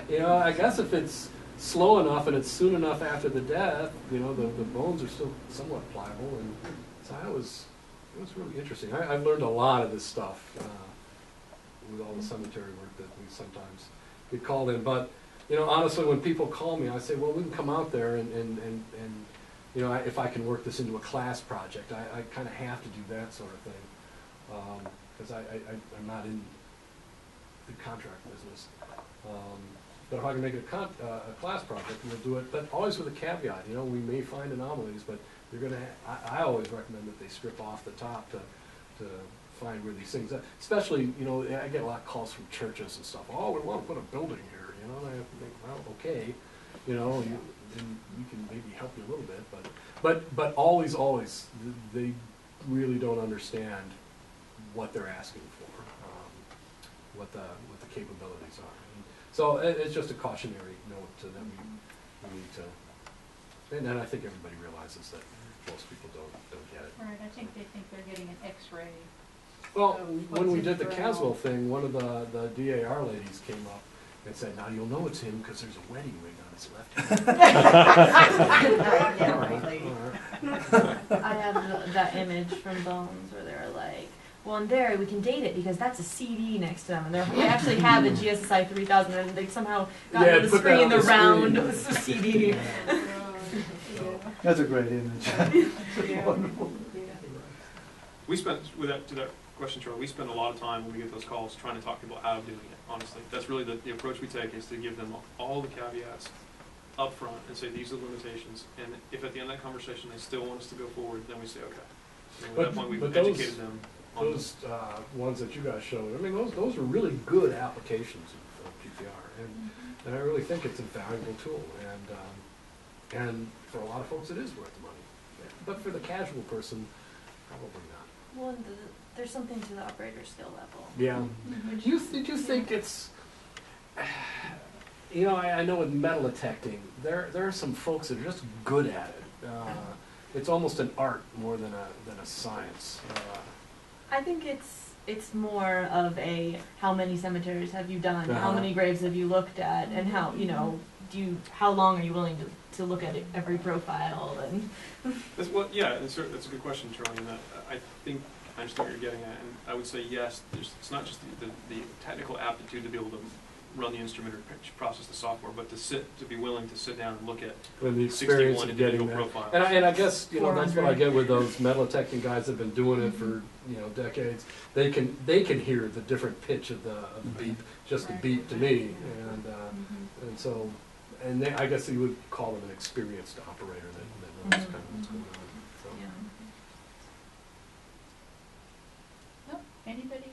You know, I guess if it's slow enough and it's soon enough after the death, you know, the bones are still somewhat pliable, and so it was really interesting. I've learned a lot of this stuff with all the cemetery work that we sometimes get called in. But you know, honestly, when people call me, I say, well, we can come out there and you know, if I can work this into a class project, I kind of have to do that sort of thing because I'm not in the contract business. But if I can make it a class project, we'll do it, but always with a caveat. You know, we may find anomalies, but you're going to. I always recommend that they strip off the top to find where these things are. Especially, you know, I get a lot of calls from churches and stuff. Oh, we want to put a building here. You know, and I have to think, well, okay, you know, and we can maybe help you a little bit, but always, they really don't understand what they're asking for, what the capabilities are. So it's just a cautionary note to them. We need to, and I think everybody realizes that most people don't get it. Right, I think they think they're getting an X-ray. Well, What's when we in did the the Caswell ground? thing, one of the DAR ladies came up and said, now you'll know it's him because there's a wedding ring on his left hand. Yeah, All right, right, lady. all right. I have that image from Bones where they're like, well, in there we can date it because that's a CD next to them, and they actually have a GSSI 3000, and they somehow got Yeah, on the put that screen on the the round screen. was a CD. That's a great image. We spent, to that question, Charlie, we spend a lot of time when we get those calls trying to talk to people out of doing it, honestly. That's really the approach we take, is to give them all the caveats up front and say these are the limitations. And if at the end of that conversation they still want us to go forward, then we say, okay. So at that point we've but those- educated them on Those ones that you guys showed, I mean, those are really good applications of GPR, and I really think it's a valuable tool, and for a lot of folks it is worth the money. But for the casual person, probably not. Well, and there's something to the operator skill level. Yeah. Which, Did you think it's, you know, I know with metal detecting, there are some folks that are just good at it. It's almost an art more than a science. I think it's more of a how many cemeteries have you done, how many graves have you looked at, and how, you know, how long are you willing to look at every profile, and That's a good question, Charlie, and I think I understand what you're getting at, and I would say yes, it's not just the technical aptitude to be able to run the instrument or process the software, but to be willing to sit down and look at With the experience 61 of getting individual that. profiles. And I guess, you know, that's what I 400. get with those metal detecting guys that have been doing it for, you know, decades. They can hear the different pitch of the beep, just the beep to me, and so, I guess you would call them an experienced operator that knows kind of what's going on. So. yeah. No, anybody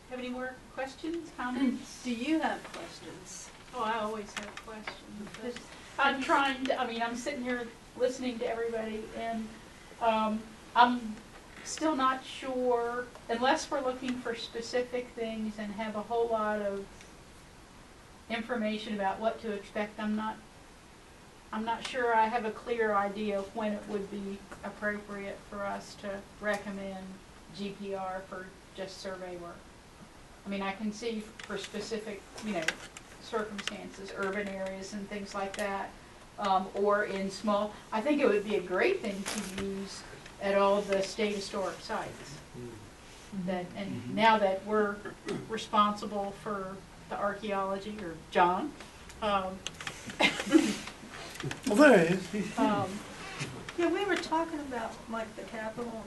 have any more questions, comments? Do you have questions? Oh, I always have questions. But I'm trying to, I'm sitting here listening to everybody, and I'm still not sure, unless we're looking for specific things and have a whole lot of information about what to expect. I'm not sure I have a clear idea of when it would be appropriate for us to recommend GPR for just survey work. I mean, I can see for specific, circumstances, urban areas and things like that, or in small, I think it would be a great thing to use at all of the state historic sites. That, and now that we're responsible for the archaeology, or John, Well, there it is. Yeah, we were talking about like the Capitol.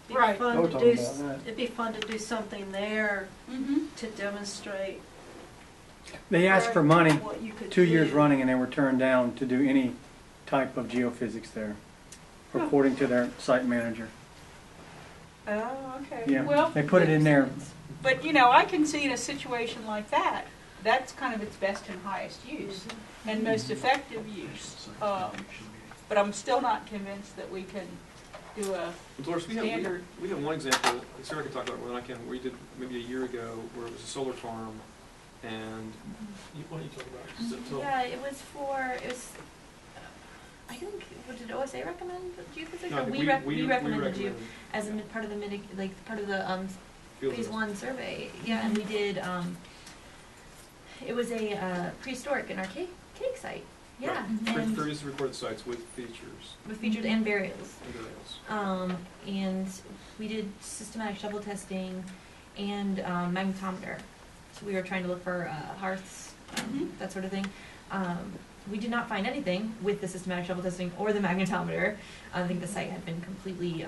It'd be Right. fun Oh, we're to talking do about that. It'd be fun to do something there mm-hmm. to demonstrate They asked for money what you could 2 years do. running and they were turned down to do any type of geophysics there, according to their site manager. Oh, okay. Yeah, Well, they put it in there. But, I can see in a situation like that, that's kind of its best and highest use and most effective use. But I'm still not convinced that we can do a Doris, we standard. have one example, Sarah can talk about it more than I can, where we did maybe a year ago, where it was a solar farm, and, what are you talking about? So- Yeah, it was, I think, what did OSA recommend geophysics? No, Or we recommended geo, as a part of the part of the field phase list. 1 survey. Yeah, and we did, it was a prehistoric and archaic site. Yeah, Right. and Previously recorded sites with features with features and burials. and burials. And we did systematic shovel testing and magnetometer. So we were trying to look for hearths, that sort of thing. We did not find anything with the systematic shovel testing or the magnetometer. I think the site had been completely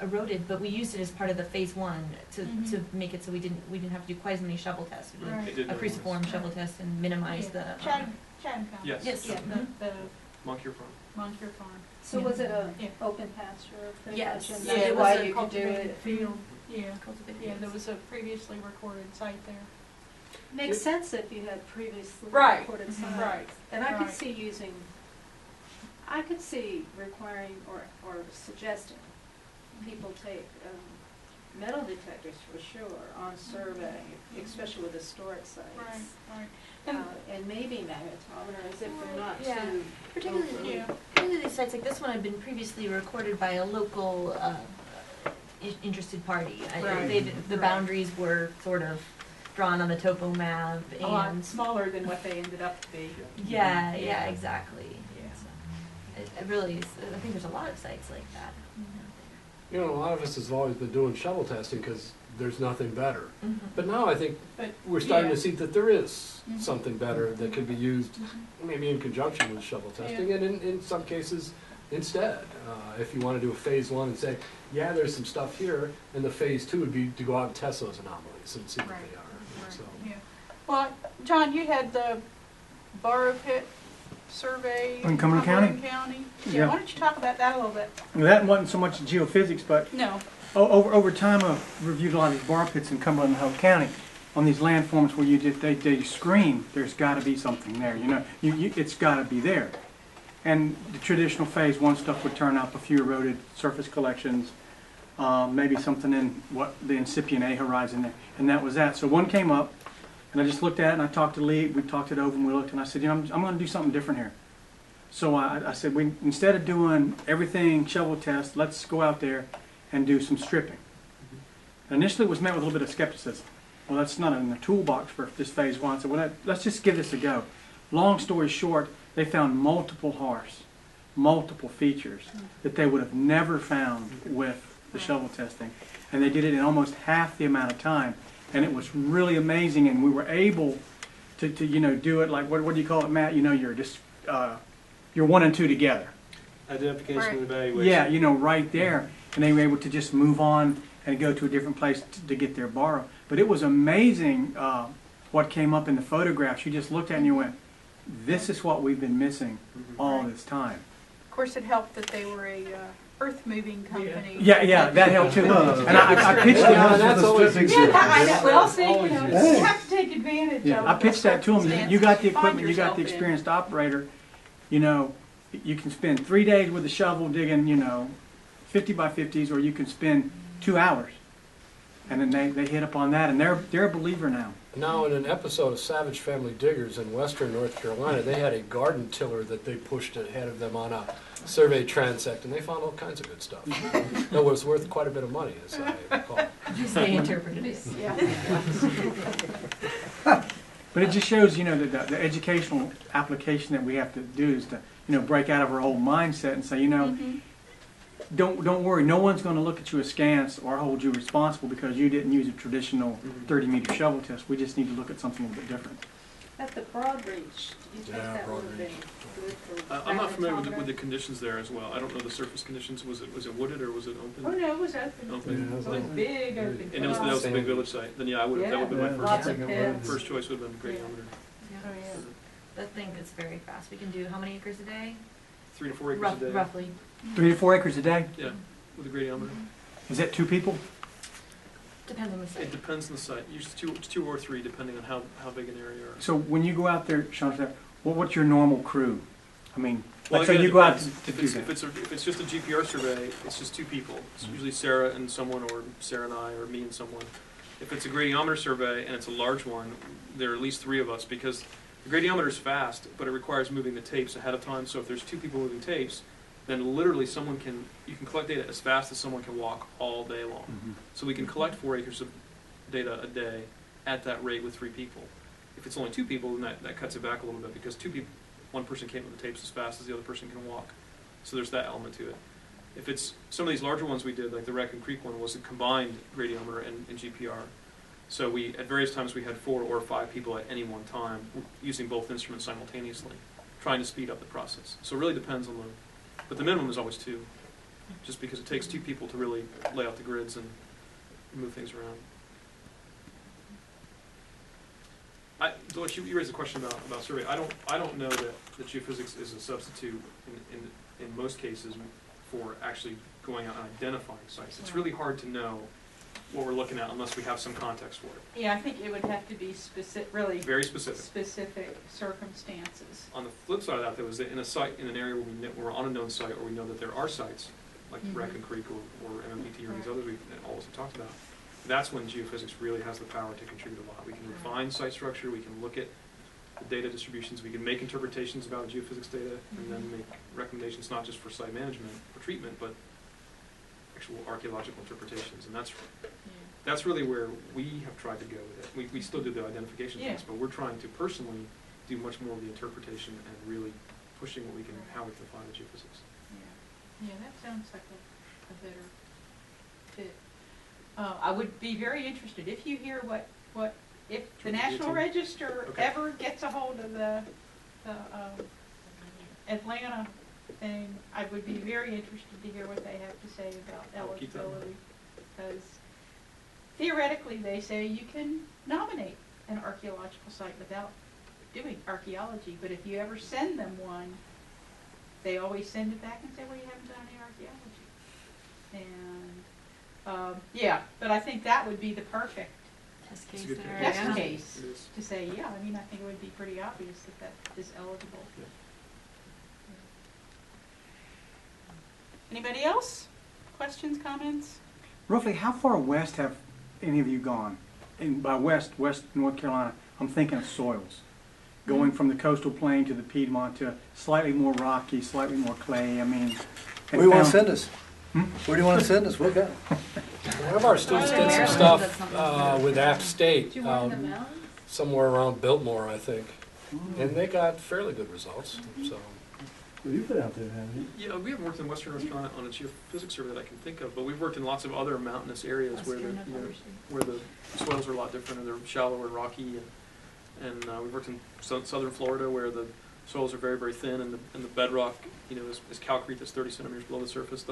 eroded, but we used it as part of the phase 1 to make it so we didn't have to do quite as many shovel tests. We did Right. It did a cruciform shovel test and minimize the. Chatham County. Yes. Yes. Yeah, the Moncure Farm. Moncure Farm. So was it a Yeah. open pasture? pretty Yes. much, and Yeah, that's it was why a you could do cultivated it. field. Yeah. Cultivated Yeah, there fields. was a previously recorded site there. Makes sense if you had previously Right. recorded sites. Right. And I could Right. see requiring or suggesting people take metal detectors for sure on survey, especially with historic sites. Right. And maybe magnetometers if they're not Yeah. too. Particularly, Yeah. particularly sites like this one had been previously recorded by a local interested party. Right. The boundaries were sort of drawn on the topo map A lot and. smaller than what they ended up to be. Yeah, Yeah. exactly. Yeah. So, it really is, I think there's a lot of sites like that. A lot of us has always been doing shovel testing because there's nothing better. But now I think But we're starting yeah. to see that there is Mhm. something better that can be used maybe in conjunction with shovel testing and in some cases instead. If you want to do a phase 1 and say, yeah, there's some stuff here, and the phase 2 would be to go out and test those anomalies and see what Right. they are. Right. So. Yeah. Well, John, you had the Borrow Pit survey In Cumberland County? County. Yeah. Why don't you talk about that a little bit? Well, that wasn't so much geophysics, but No. over time I've reviewed a lot of these bar pits in Cumberland and Hope County on these landforms where they scream, there's got to be something there. It's got to be there. And the traditional phase 1 stuff would turn up a few eroded surface collections, maybe something in the incipient A horizon there, and that was that. So one came up, and I just looked at it, and I talked to Lee, we talked it over, and we looked, and I said, I'm going to do something different here. So I said, instead of doing everything shovel test, let's go out there and do some stripping. Initially, it was met with a little bit of skepticism. Well, that's not in the toolbox for this phase 1. So let's just give this a go. Long story short, they found multiple hearths, multiple features that they would have never found with the shovel testing. And they did it in almost half the amount of time. And it was really amazing. And we were able to do it like, what do you call it, Matt? You're 1 and 2 together. Identification and evaluation. Yeah, right there. And they were able to just move on and go to a different place to get their borrow. But it was amazing what came up in the photographs. You just looked at it and you went, this is what we've been missing all this time. Of course, it helped that they were a earth-moving company. Yeah, that helped too. And I pitched Yeah, it. that's always Yeah, I know. Well, see, Always you useful. have to take advantage Yeah, of I pitched that to them. You got the circumstances equipment, you got find the yourself in. experienced operator. You can spend 3 days with a shovel digging, 50 by 50s, or you can spend 2 hours. And then they hit up on that, and they're a believer now. Now, in an episode of Savage Family Diggers in western North Carolina, they had a garden tiller that they pushed ahead of them on a survey transect, and they found all kinds of good stuff. That was worth quite a bit of money, as I recall. Just they interpreted it. Yeah. But it just shows, you know, that the educational application that we have to do is to, you know, break out of our old mindset and say, you know, don't worry, no one's going to look at you askance or hold you responsible because you didn't use a traditional 30-meter shovel test. We just need to look at something a little bit different. At the broad reach, do you think Yeah, that would have been Broadreach. good for? I'm not familiar with Rabbit the conditions there as well. I don't know the surface conditions. Was it wooded or was it open? Oh, no, it was open. Open. Yeah, It was big open. And that was the big village site. Then yeah, I would that would have been Yeah, my lots first of choice. pits. First choice would have been gradiometer. Oh, yeah. The thing that's very fast. We can do how many acres a day? 3 to 4 acres a day. Roughly. 3 to 4 acres a day? Yeah, with a gradiometer. Is that 2 people? Depends on the site. It depends on the site. Usually two or three, depending on how big an area. Or So when you go out there, Sean, what's your normal crew? I mean, Well, let's say again, you it go out depends. to do If that. it's just a GPR survey, it's just 2 people. It's usually Sarah and someone, or Sarah and I, or me and someone. If it's a gradiometer survey and it's a large one, there are at least 3 of us, because the gradiometer is fast, but it requires moving the tapes ahead of time. So if there's 2 people moving tapes, then literally you can collect data as fast as someone can walk all day long. Mhm. So we can collect 4 acres of data a day at that rate with 3 people. If it's only 2 people, then that cuts it back a little bit, because 2 people, one person can't move the tapes as fast as the other person can walk. So there's that element to it. If it's some of these larger ones we did, like the Raccoon Creek one, was a combined gradiometer and GPR. So at various times we had 4 or 5 people at any one time using both instruments simultaneously, trying to speed up the process. So it really depends on but the minimum is always 2, just because it takes 2 people to really lay out the grids and move things around. George, you raised a question about survey. I don't know that geophysics is a substitute in most cases for actually going out and identifying sites. It's really hard to know what we're looking at unless we have some context for it. Yeah, I think it would have to be really Very specific. specific circumstances. On the flip side of that, though, is that in an area where we're on a known site, or we know that there are sites, like Raccoon Creek or MMPT or these others we always have talked about, that's when geophysics really has the power to contribute a lot. We can refine site structure, we can look at the data distributions, we can make interpretations about geophysics data, and then make recommendations not just for site management or treatment, but actual archaeological interpretations. And that's really where we have tried to go with it. We still do the identification things, but we're trying to personally do much more of the interpretation and really pushing how we can apply the geophysics. Yeah, that sounds like a better fit. I would be very interested if you hear if the National Register ever gets a hold of the Atlanta thing. I would be very interested to hear what they have to say about eligibility, because theoretically they say you can nominate an archaeological site without doing archaeology, but if you ever send them one, they always send it back and say, well, you haven't done any archaeology. And yeah, but I think that would be the perfect Test case It's a good scenario. test case It is. to say, yeah, I mean, I think it would be pretty obvious that is eligible. Yeah. Anybody else? Questions, comments? Roughly, how far west have any of you gone? And by west North Carolina, I'm thinking of soils. Going from the coastal plain to the Piedmont to slightly more rocky, slightly more clay. I mean, Where do you want to found- send us? Where do you want to send us? We'll go. One of our students did some stuff with App State, Do you want in the mountains? somewhere around Biltmore, I think, and they got fairly good results. So Well, you've been out there, haven't you? Yeah, we haven't worked in Western North Carolina on a geophysics survey that I can think of, but we've worked in lots of other mountainous areas where the soils are a lot different, and they're shallow and rocky, and we've worked in southern Florida where the soils are very, very thin, and the bedrock, is calcrete that's 30 centimeters below the surface.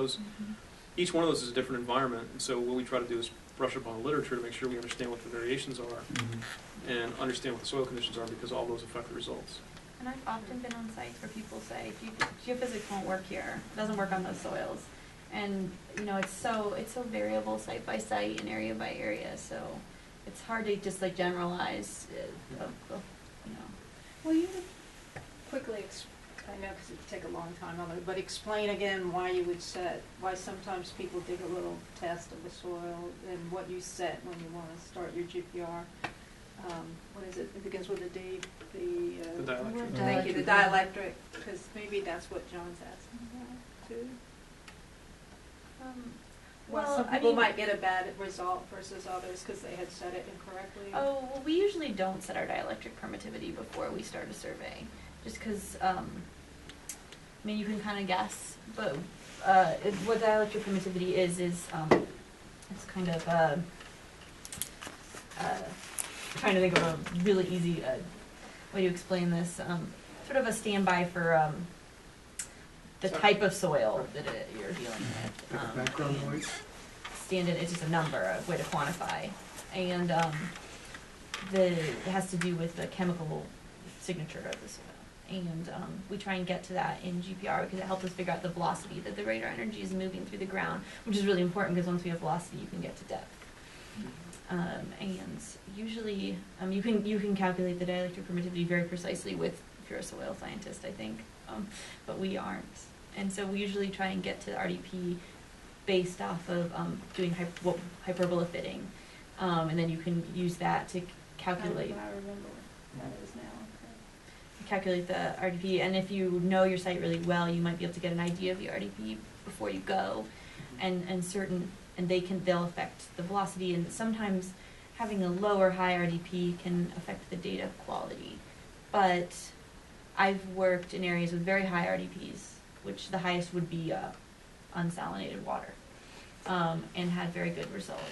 Each one of those is a different environment, and so what we try to do is brush up on the literature to make sure we understand what the variations are and understand what the soil conditions are, because all those affect the results. And I've often been on sites where people say, geophysics won't work here, it doesn't work on those soils. And, it's so variable site by site and area by area, so it's hard to just generalize, Well, you would quickly, I know because it would take a long time on it, but explain again why you would why sometimes people dig a little test of the soil and what you set when you want to start your GPR. what is it? It begins with a D. The dielectric. Thank you, the dielectric, because maybe that's what John's asking about too. Well, Some I people mean, might get a bad result versus others because they had set it incorrectly. oh, well, we usually don't set our dielectric permittivity before we start a survey, just because, I mean, you can kind of guess, but what dielectric permittivity is it's kind of, trying to think of a really easy way to explain this, sort of a standby for the type of soil that you're dealing with. Background noise? Stand-in, it's just a number, a way to quantify. And it has to do with the chemical signature of the soil. And we try and get to that in GPR because it helps us figure out the velocity that the radar energy is moving through the ground, which is really important because once we have velocity, you can get to depth. And usually, you can calculate the dielectric permittivity very precisely with, if you're a soil scientist, I think, but we aren't. And so we usually try and get to RDP based off of doing hyperbola fitting, and then you can use that to calculate. I remember what that is now. Okay. Calculate the RDP, and if you know your site really well, you might be able to get an idea of the RDP before you go, and they'll affect the velocity, and sometimes having a low or high RDP can affect the data quality. But I've worked in areas with very high RDPs, which the highest would be unsalinated water, and had very good results.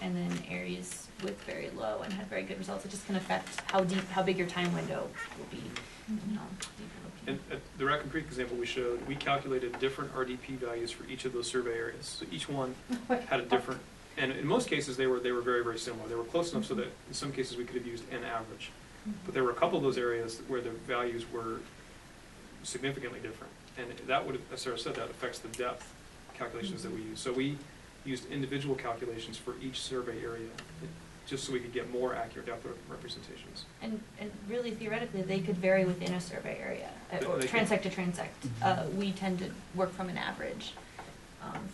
And then areas with very low and had very good results. It just can affect how big your time window will be. And at the Raccoon Creek example we showed, we calculated different RDP values for each of those survey areas. So each one had a different, and in most cases they were very, very similar. They were close enough so that in some cases we could have used an average. But there were a couple of those areas where the values were significantly different. And that would, as Sarah said, that affects the depth calculations that we use. So we used individual calculations for each survey area, just so we could get more accurate depth representations. And really, theoretically, they could vary within a survey area, or transect to transect. We tend to work from an average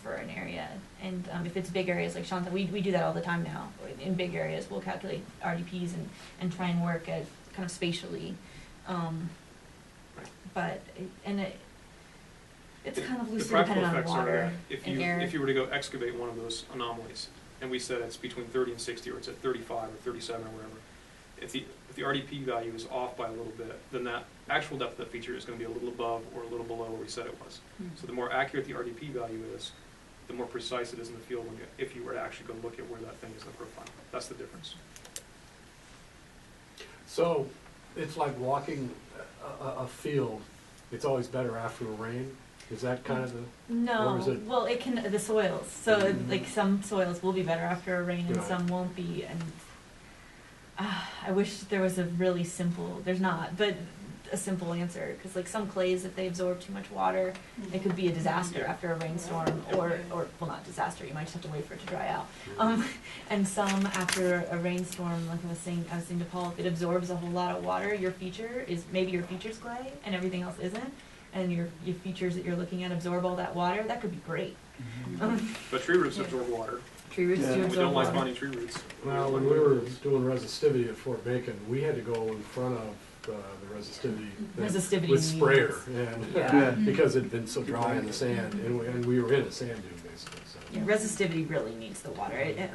for an area. And if it's big areas, like Sean said, we do that all the time now. In big areas, we'll calculate RDPs and try and work at kind of spatially. It's kind of loosely dependent on water and air. If you were to go excavate one of those anomalies, and we said it's between 30 and 60, or it's at 35 or 37 or whatever, if the RDP value is off by a little bit, then that actual depth of the feature is going to be a little above or a little below where we said it was. So the more accurate the RDP value is, the more precise it is in the field if you were to actually go look at where that thing is in the profile. That's the difference. So it's like walking a field. It's always better after a rain. Is that kind of the? No, or is it? well, it can, the soils. So like some soils will be better after a rain and Right. some won't be. And I wish there was a really simple, there's not, but a simple answer. Because like some clays, if they absorb too much water, it could be a disaster after a rainstorm, or well, not disaster, you might just have to wait for it to dry out. And some after a rainstorm, like I was saying to Paul, if it absorbs a whole lot of water, your feature is, maybe your feature's clay and everything else isn't. And your features that you're looking at absorb all that water, that could be great. But tree roots absorb water. Tree roots do We absorb don't like water. finding tree roots. Well, when we were doing resistivity at Fort Bacon, we had to go in front of the resistivity Resistivity with sprayer, Yeah. and because it had been so dry in the sand, and we were in a sand dune basically. So. Yeah, resistivity really needs the water. It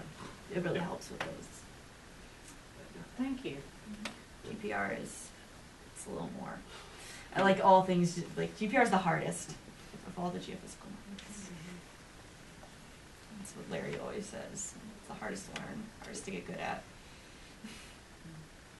really helps with those. Thank you. GPR it's a little more. I like all things, like GPR is the hardest of all the geophysical methods. That's what Larry always says. It's the hardest to learn, hardest to get good at.